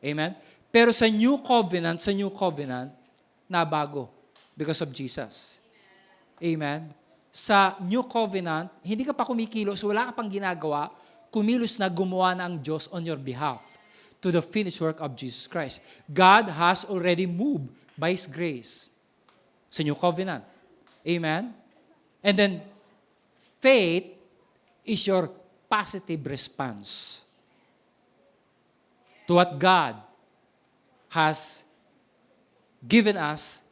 Amen? Pero sa New Covenant, nabago because of Jesus. Amen? Sa New Covenant, hindi ka pa kumikilos, wala ka pang ginagawa, kumilos na gumawa na ang Diyos on your behalf to the finished work of Jesus Christ. God has already moved by His grace sa New Covenant. Amen? And then, faith is your positive response to what God has given us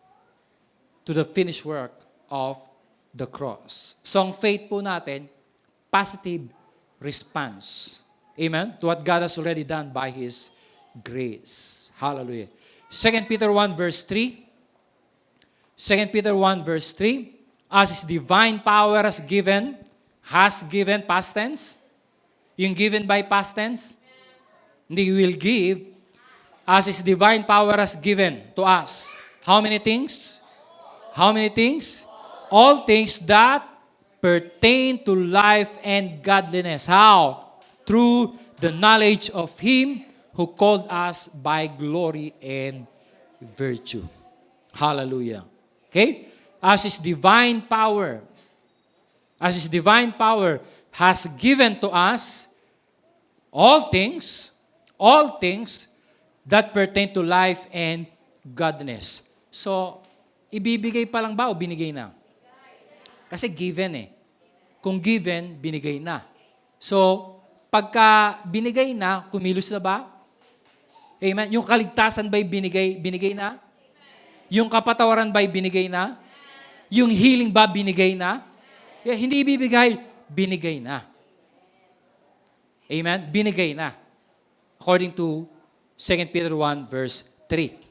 to the finished work of the cross. So, ang faith po natin, positive response. Amen? To what God has already done by His grace. Hallelujah. 2 Peter 1 verse 3. 2 Peter 1 verse 3. As His divine power has given, past tense. Yung given by past tense. Hindi will give. As His divine power has given to us. How many things? How many things? All things that pertain to life and godliness. How? Through the knowledge of Him who called us by glory and virtue. Hallelujah. Okay? As His divine power has given to us all things that pertain to life and godliness. So, ibibigay pa lang ba o binigay na? Kasi given eh. Kung given, binigay na. So, pagka binigay na, kumilos na ba? Amen? Yung kaligtasan ba'y binigay na? Yung kapatawaran ba'y binigay na? Yung healing ba binigay na? Hindi ibibigay binigay na. Amen? Binigay na. According to 2 Peter 1 verse 3.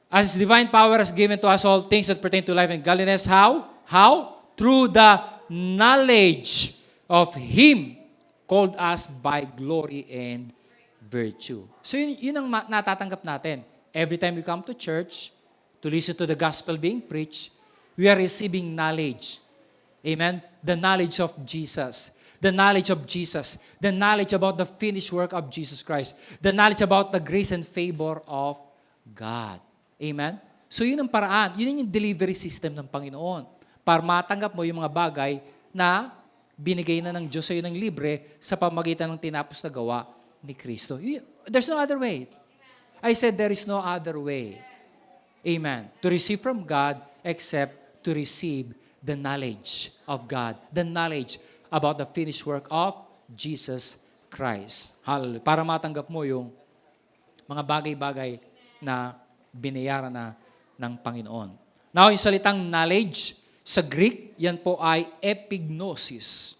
As His divine power has given to us all things that pertain to life and godliness, how? How? Through the knowledge of Him called us by glory and virtue. So yun ang natatanggap natin. Every time we come to church, to listen to the gospel being preached, we are receiving knowledge. Amen? The knowledge of Jesus. The knowledge of Jesus. The knowledge about the finished work of Jesus Christ. The knowledge about the grace and favor of God. Amen? So yun ang paraan. Yun yung delivery system ng Panginoon. Para matanggap mo yung mga bagay na binigay na ng Diyos sa iyo ng libre sa pamagitan ng tinapos na gawa ni Kristo. There's no other way. I said there is no other way. Amen. To receive from God except to receive the knowledge of God. The knowledge about the finished work of Jesus Christ. Hallelujah. Para matanggap mo yung mga bagay-bagay na binayaran na ng Panginoon. Now, yung salitang knowledge, sa Greek, yan po ay epignosis.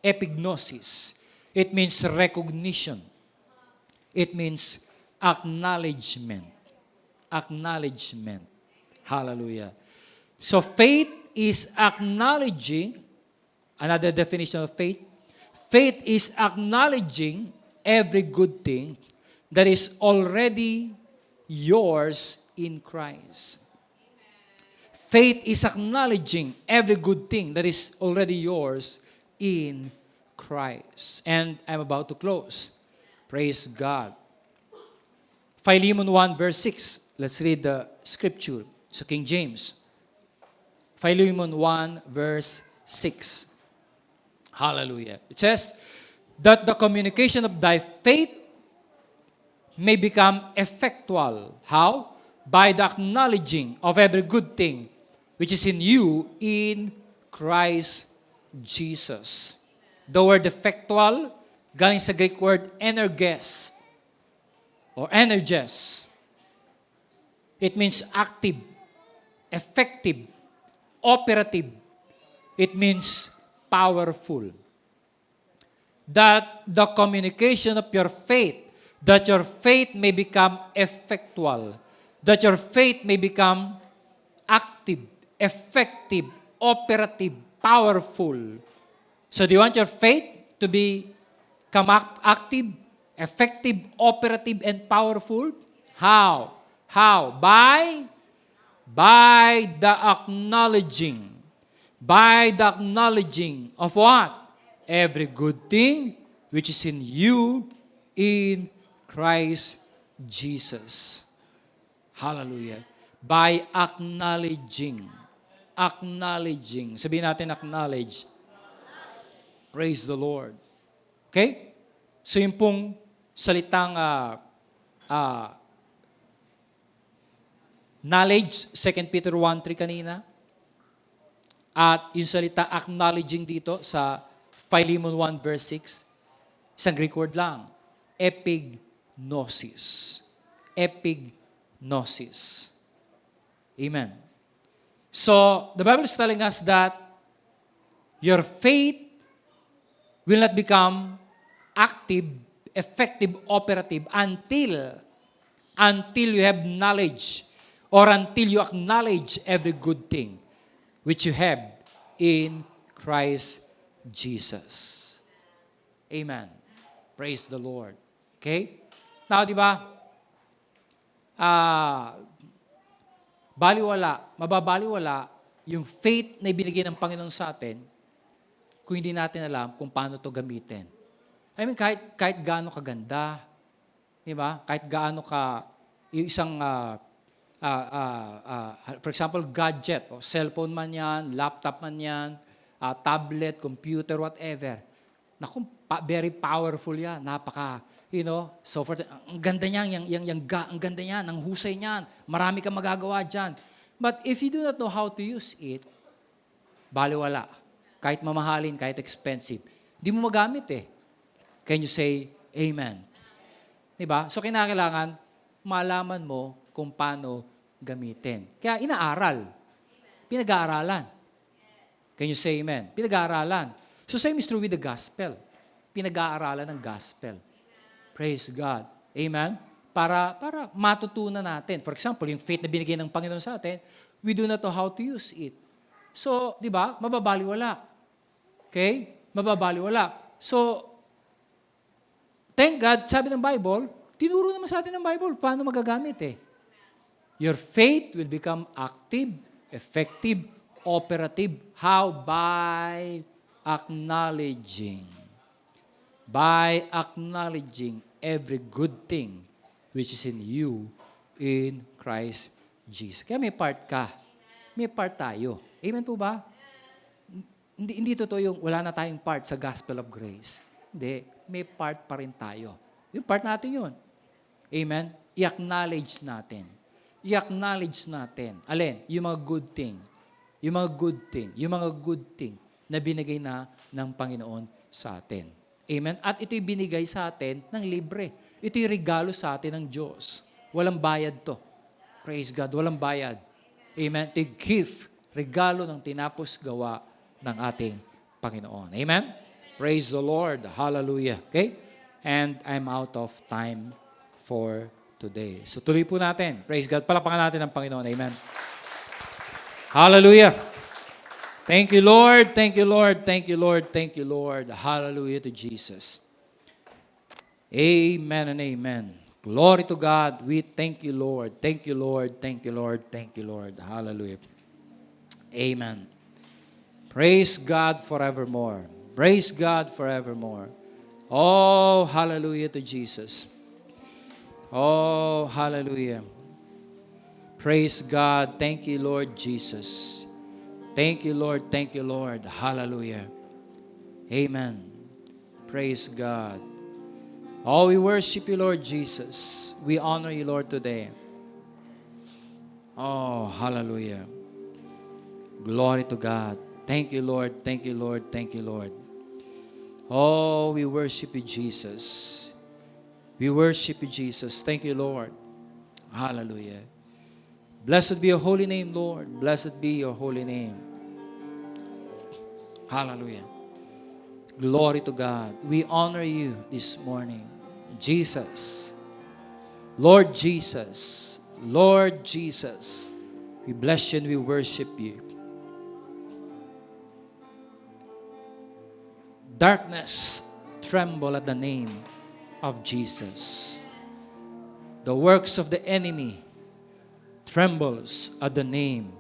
Epignosis. It means recognition. It means acknowledgement. Acknowledgement. Hallelujah. So, faith is acknowledging. Another definition of faith. Faith is acknowledging every good thing that is already yours in Christ. Faith is acknowledging every good thing that is already yours in Christ. And I'm about to close. Praise God. Philemon 1 verse 6. Let's read the scripture. So King James. Philemon 1 verse 6. Hallelujah. It says, that the communication of thy faith may become effectual. How? By the acknowledging of every good thing which is in you in Christ Jesus. The word effectual, galing sa Greek word energes or energes. It means active, effective, operative. It means powerful. That the communication of your faith, that your faith may become effectual, that your faith may become active, effective, operative, powerful. So do you want your faith to become active, effective, operative, and powerful? How? How? By the acknowledging. By the acknowledging of what? Every good thing which is in you in Christ Jesus. Hallelujah. By acknowledging. Acknowledging. Sabihin natin acknowledge. Praise the Lord. Okay? So yung pong salitang knowledge, 2 Peter 1:3 kanina. At yung salita acknowledging dito sa Philemon 1 verse 6, isang Greek word lang. Epignosis. Epignosis. Amen. So, the Bible is telling us that your faith will not become active, effective, operative until you have knowledge or until you acknowledge every good thing which you have in Christ Jesus. Amen. Praise the Lord. Okay? Now, di ba, mababaliwala yung faith na ibinigay ng Panginoon sa atin kung hindi natin alam kung paano to gamitin. I mean, kahit gaano kaganda, di ba? Kahit gaano ka, yung isang for example, gadget, o cellphone man yan, laptop man yan, tablet, computer, whatever. Naku, very powerful yan. Napaka, so forth. Ang ganda niyan, ang ganda niyan, ang husay niyan. Marami kang magagawa dyan. But if you do not know how to use it, baliwala. Kahit mamahalin, kahit expensive. Di mo magamit eh. Can you say, Amen? Diba? So kinakailangan, malaman mo kung paano gamitin. Kaya inaaral. Pinag-aaralan. Can you say amen? Pinag-aaralan. So same is true with the gospel. Pinag-aaralan ng gospel. Praise God. Amen? Para matutunan natin. For example, yung faith na binigay ng Panginoon sa atin, we do not know how to use it. So, di ba? Mababaliwala. Okay? Mababaliwala. So, thank God, sabi ng Bible, tinuro naman sa atin ng Bible paano magagamit eh. Your faith will become active, effective, operative. How? By acknowledging. By acknowledging every good thing which is in you in Christ Jesus. Kaya may part ka. May part tayo. Amen po ba? Hindi totoo yung wala na tayong part sa gospel of grace. Hindi. May part pa rin tayo. Yung part natin yun. Amen? I-acknowledge natin. I-acknowledge natin. Alin? Yung mga good thing. Yung mga good thing. Yung mga good thing na binigay na ng Panginoon sa atin. Amen? At ito'y binigay sa atin ng libre. Ito'y regalo sa atin ng Diyos. Walang bayad to. Praise God. Walang bayad. Amen? Ito'y gift. Regalo ng tinapos gawa ng ating Panginoon. Amen? Praise the Lord. Hallelujah. Okay? And I'm out of time for today. So tuloy po natin. Praise God. Palapakan natin ang Panginoon. Amen. Hallelujah. Thank you, Lord. Thank you, Lord. Thank you, Lord. Thank you, Lord. Hallelujah to Jesus. Amen and amen. Glory to God. We thank you, Lord. Thank you, Lord. Thank you, Lord. Thank you, Lord. Hallelujah. Amen. Praise God forevermore. Praise God forevermore. Oh, hallelujah to Jesus. Oh, hallelujah. Praise God. Thank you, Lord Jesus. Thank you, Lord. Thank you, Lord. Hallelujah. Amen. Praise God. Oh, we worship you, Lord Jesus. We honor you, Lord, today. Oh, hallelujah. Glory to God. Thank you, Lord. Thank you, Lord. Thank you, Lord. Oh, we worship you, Jesus. We worship you, Jesus. Thank you, Lord. Hallelujah. Blessed be your holy name, Lord. Blessed be your holy name. Hallelujah. Glory to God. We honor you this morning. Jesus. Lord Jesus. Lord Jesus. We bless you and we worship you. Darkness tremble at the name of Jesus. The works of the enemy trembles at the name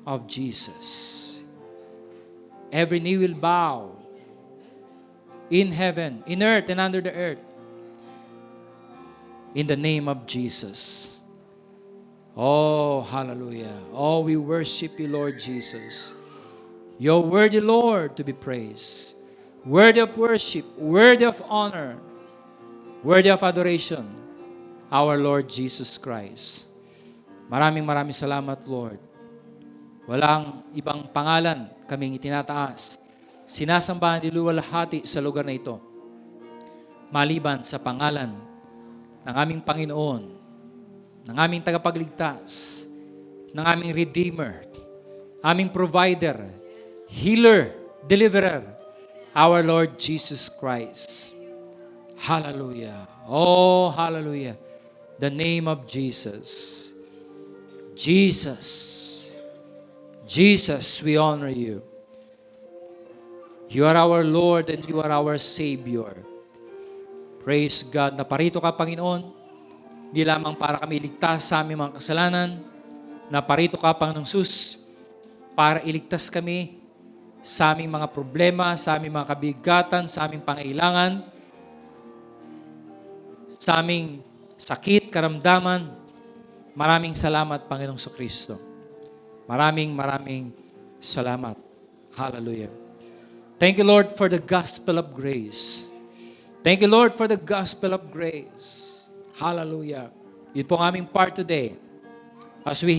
of Jesus. Every knee will bow in heaven, in earth, and under the earth in the name of Jesus. Oh, hallelujah. Oh, we worship you, Lord Jesus. You're worthy, Lord, to be praised. Worthy of worship, worthy of honor, worthy of adoration, our Lord Jesus Christ. Maraming salamat, Lord. Walang ibang pangalan kaming itinataas. Sinasambahan niluwalhati sa lugar na ito. Maliban sa pangalan ng aming Panginoon, ng aming tagapagligtas, ng aming Redeemer, aming Provider, Healer, Deliverer, our Lord Jesus Christ. Hallelujah. Oh, hallelujah. The name of Jesus. Jesus. Jesus, we honor you. You are our Lord and you are our Savior. Praise God. Naparito ka, Panginoon. Hindi lamang para kami iligtas sa aming mga kasalanan. Naparito ka, Panginoong Sus, para iligtas kami sa aming mga problema, sa aming mga kabigatan, sa aming pangailangan, sa aming sakit, karamdaman. Maraming salamat, Panginoong Kristo. Maraming salamat. Hallelujah. Thank you, Lord, for the gospel of grace. Thank you, Lord, for the gospel of grace. Hallelujah. Yun po ang aming part today. As we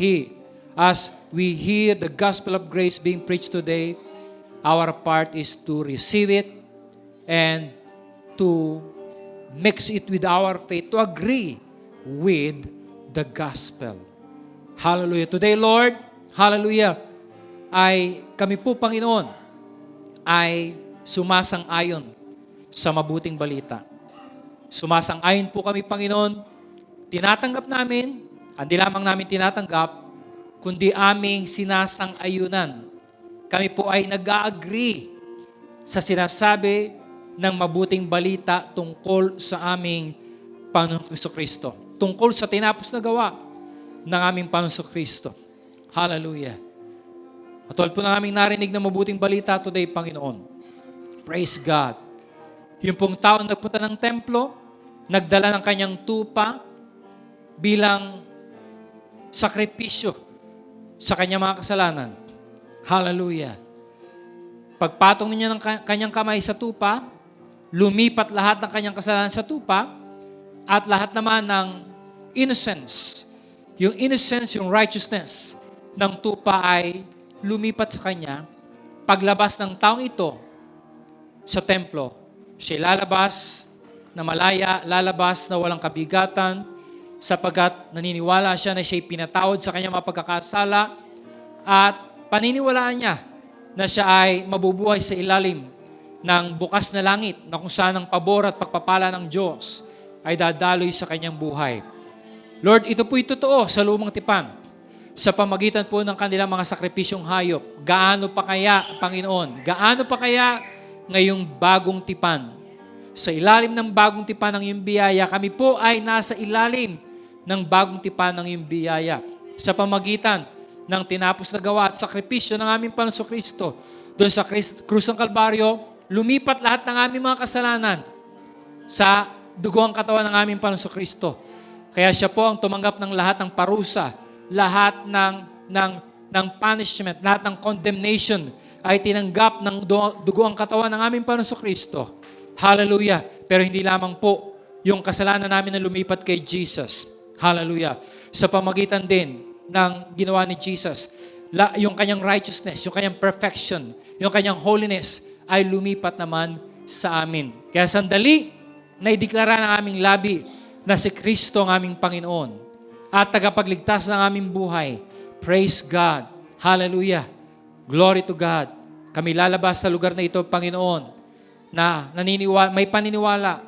hear the gospel of grace being preached today, our part is to receive it and to mix it with our faith, to agree with the gospel. Hallelujah. Today, Lord, hallelujah, ay kami po, Panginoon, ay sumasang-ayon sa mabuting balita. Sumasang-ayon po kami, Panginoon. Tinatanggap namin, hindi lamang namin tinatanggap, kundi aming sinasang-ayunan. Kami po ay nag-agree sa sinasabi ng mabuting balita tungkol sa aming Panginoong Kristo. Tungkol sa tinapos na gawa ng aming Panginoong Kristo. Hallelujah. At tulad po ng aming narinig na mabuting balita today, Panginoon. Praise God. Yung pong taong nagpunta ng templo, nagdala ng kanyang tupa bilang sakripisyo sa kanyang mga kasalanan. Hallelujah. Pagpatong niya ng kanyang kamay sa tupa, lumipat lahat ng kanyang kasalanan sa tupa at lahat naman ng innocence. Yung innocence, yung righteousness ng tupa ay lumipat sa kanya. Paglabas ng taong ito sa templo, siya lalabas na malaya, lalabas na walang kabigatan, sapagkat naniniwala siya na siya'y pinatawad sa kanyang mga pagkakasala at paniniwalaan niya na siya ay mabubuhay sa ilalim ng bukas na langit na kung saan ang pabor at pagpapala ng Diyos ay dadaloy sa kanyang buhay. Lord, ito po'y totoo sa lumang tipan sa pamagitan po ng kanilang mga sakripisyong hayop. Gaano pa kaya, Panginoon? Gaano pa kaya ngayong bagong tipan? Sa ilalim ng bagong tipan ng iyong biyaya, kami po ay nasa ilalim ng bagong tipan ng iyong biyaya. Sa pamagitan ng tinapos na gawa at sakripisyo ng aming Panginoong Kristo, doon sa krus ng Kalbaryo, lumipat lahat ng aming mga kasalanan sa dugo ang katawan ng aming Panginoong Kristo. Kaya siya po ang tumanggap ng lahat ng parusa, lahat ng punishment, lahat ng condemnation ay tinanggap ng dugo ang katawan ng aming Panginoong Kristo. Hallelujah. Pero hindi lamang po yung kasalanan namin na lumipat kay Jesus. Hallelujah. Sa pamagitan din ng ginawa ni Jesus, yung kanyang righteousness, yung kanyang perfection, yung kanyang holiness ay lumipat naman sa amin. Kaya sandali, naideklara ng aming labi na si Kristo ang aming Panginoon at tagapagligtas ng aming buhay. Praise God. Hallelujah. Glory to God. Kami lalabas sa lugar na ito, Panginoon, na may paniniwala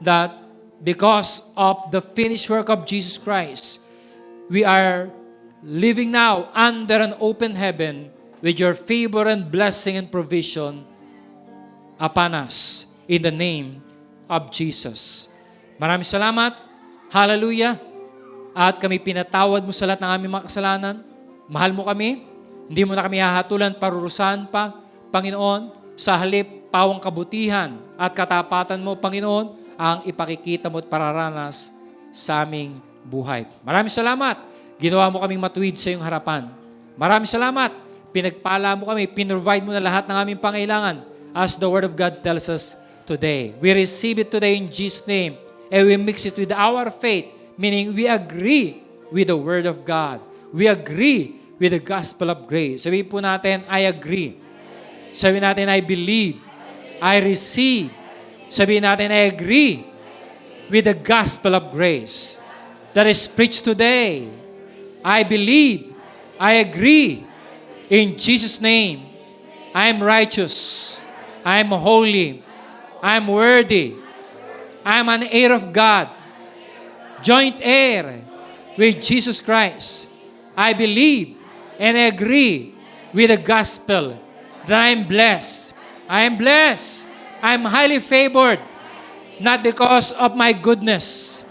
that because of the finished work of Jesus Christ, we are living now under an open heaven with your favor and blessing and provision upon us in the name of Jesus. Maraming salamat. Hallelujah. At kami pinatawad mo sa lahat ng aming mga kasalanan. Mahal mo kami. Hindi mo na kami hahatulan, parurusahan pa. Panginoon, sa halip, pawang kabutihan at katapatan mo, Panginoon, ang ipakikita mo at pararanas sa aming buhay. Maraming salamat. Ginawa mo kaming matuwid sa iyong harapan. Maraming salamat. Pinagpala mo kami, pinrovide mo na lahat ng aming pangailangan as the Word of God tells us today. We receive it today in Jesus' name and we mix it with our faith, meaning we agree with the Word of God. We agree with the gospel of grace. Sabihin po natin, I agree. Sabihin natin, I believe. I receive. Sabihin natin, I agree with the gospel of grace that is preached today. I believe. I agree. In Jesus' name, I am righteous. I am holy. I am worthy. I am an heir of God. Joint heir with Jesus Christ. I believe and I agree with the gospel that I am blessed. I am blessed. I am highly favored. Not because of my goodness.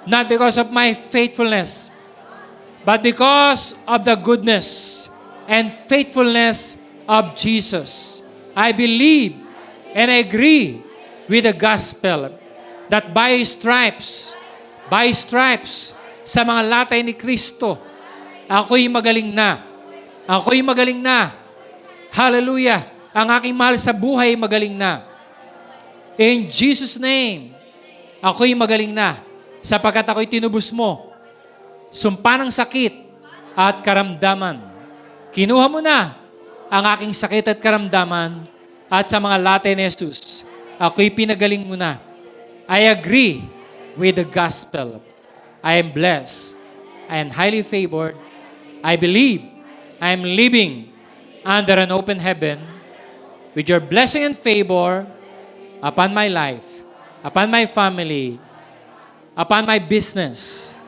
Not because of my faithfulness. But because of the goodness and faithfulness of Jesus. I believe and I agree with the gospel that by His stripes, sa mga latay ni Kristo, ako'y magaling na. Ako'y magaling na. Hallelujah. Ang aking mahal sa buhay magaling na. In Jesus' name, ako'y magaling na sapagkat ako'y tinubos mo. Sumpa ng sakit at karamdaman. Kinuha mo na ang aking sakit at karamdaman at sa mga latay ni Jesus, ako'y pinagaling mo na. I agree with the gospel. I am blessed. I am highly favored. I believe I am living under an open heaven with your blessing and favor upon my life, upon my family, upon my business,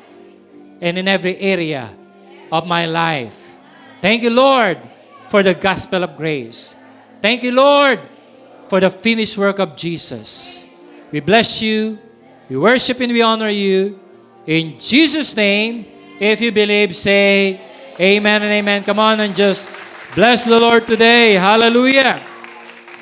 and in every area of my life. Thank you, Lord, for the gospel of grace. Thank you, Lord, for the finished work of Jesus. We bless you, we worship and we honor you. In Jesus' name, if you believe, say amen and amen. Come on and just bless the Lord today. Hallelujah.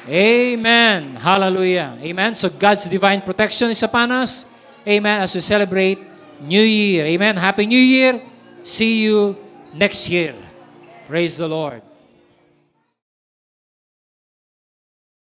Amen. Hallelujah. Amen. So God's divine protection is upon us. Amen. As we celebrate New Year. Amen. Happy New Year. See you next year. Praise the Lord.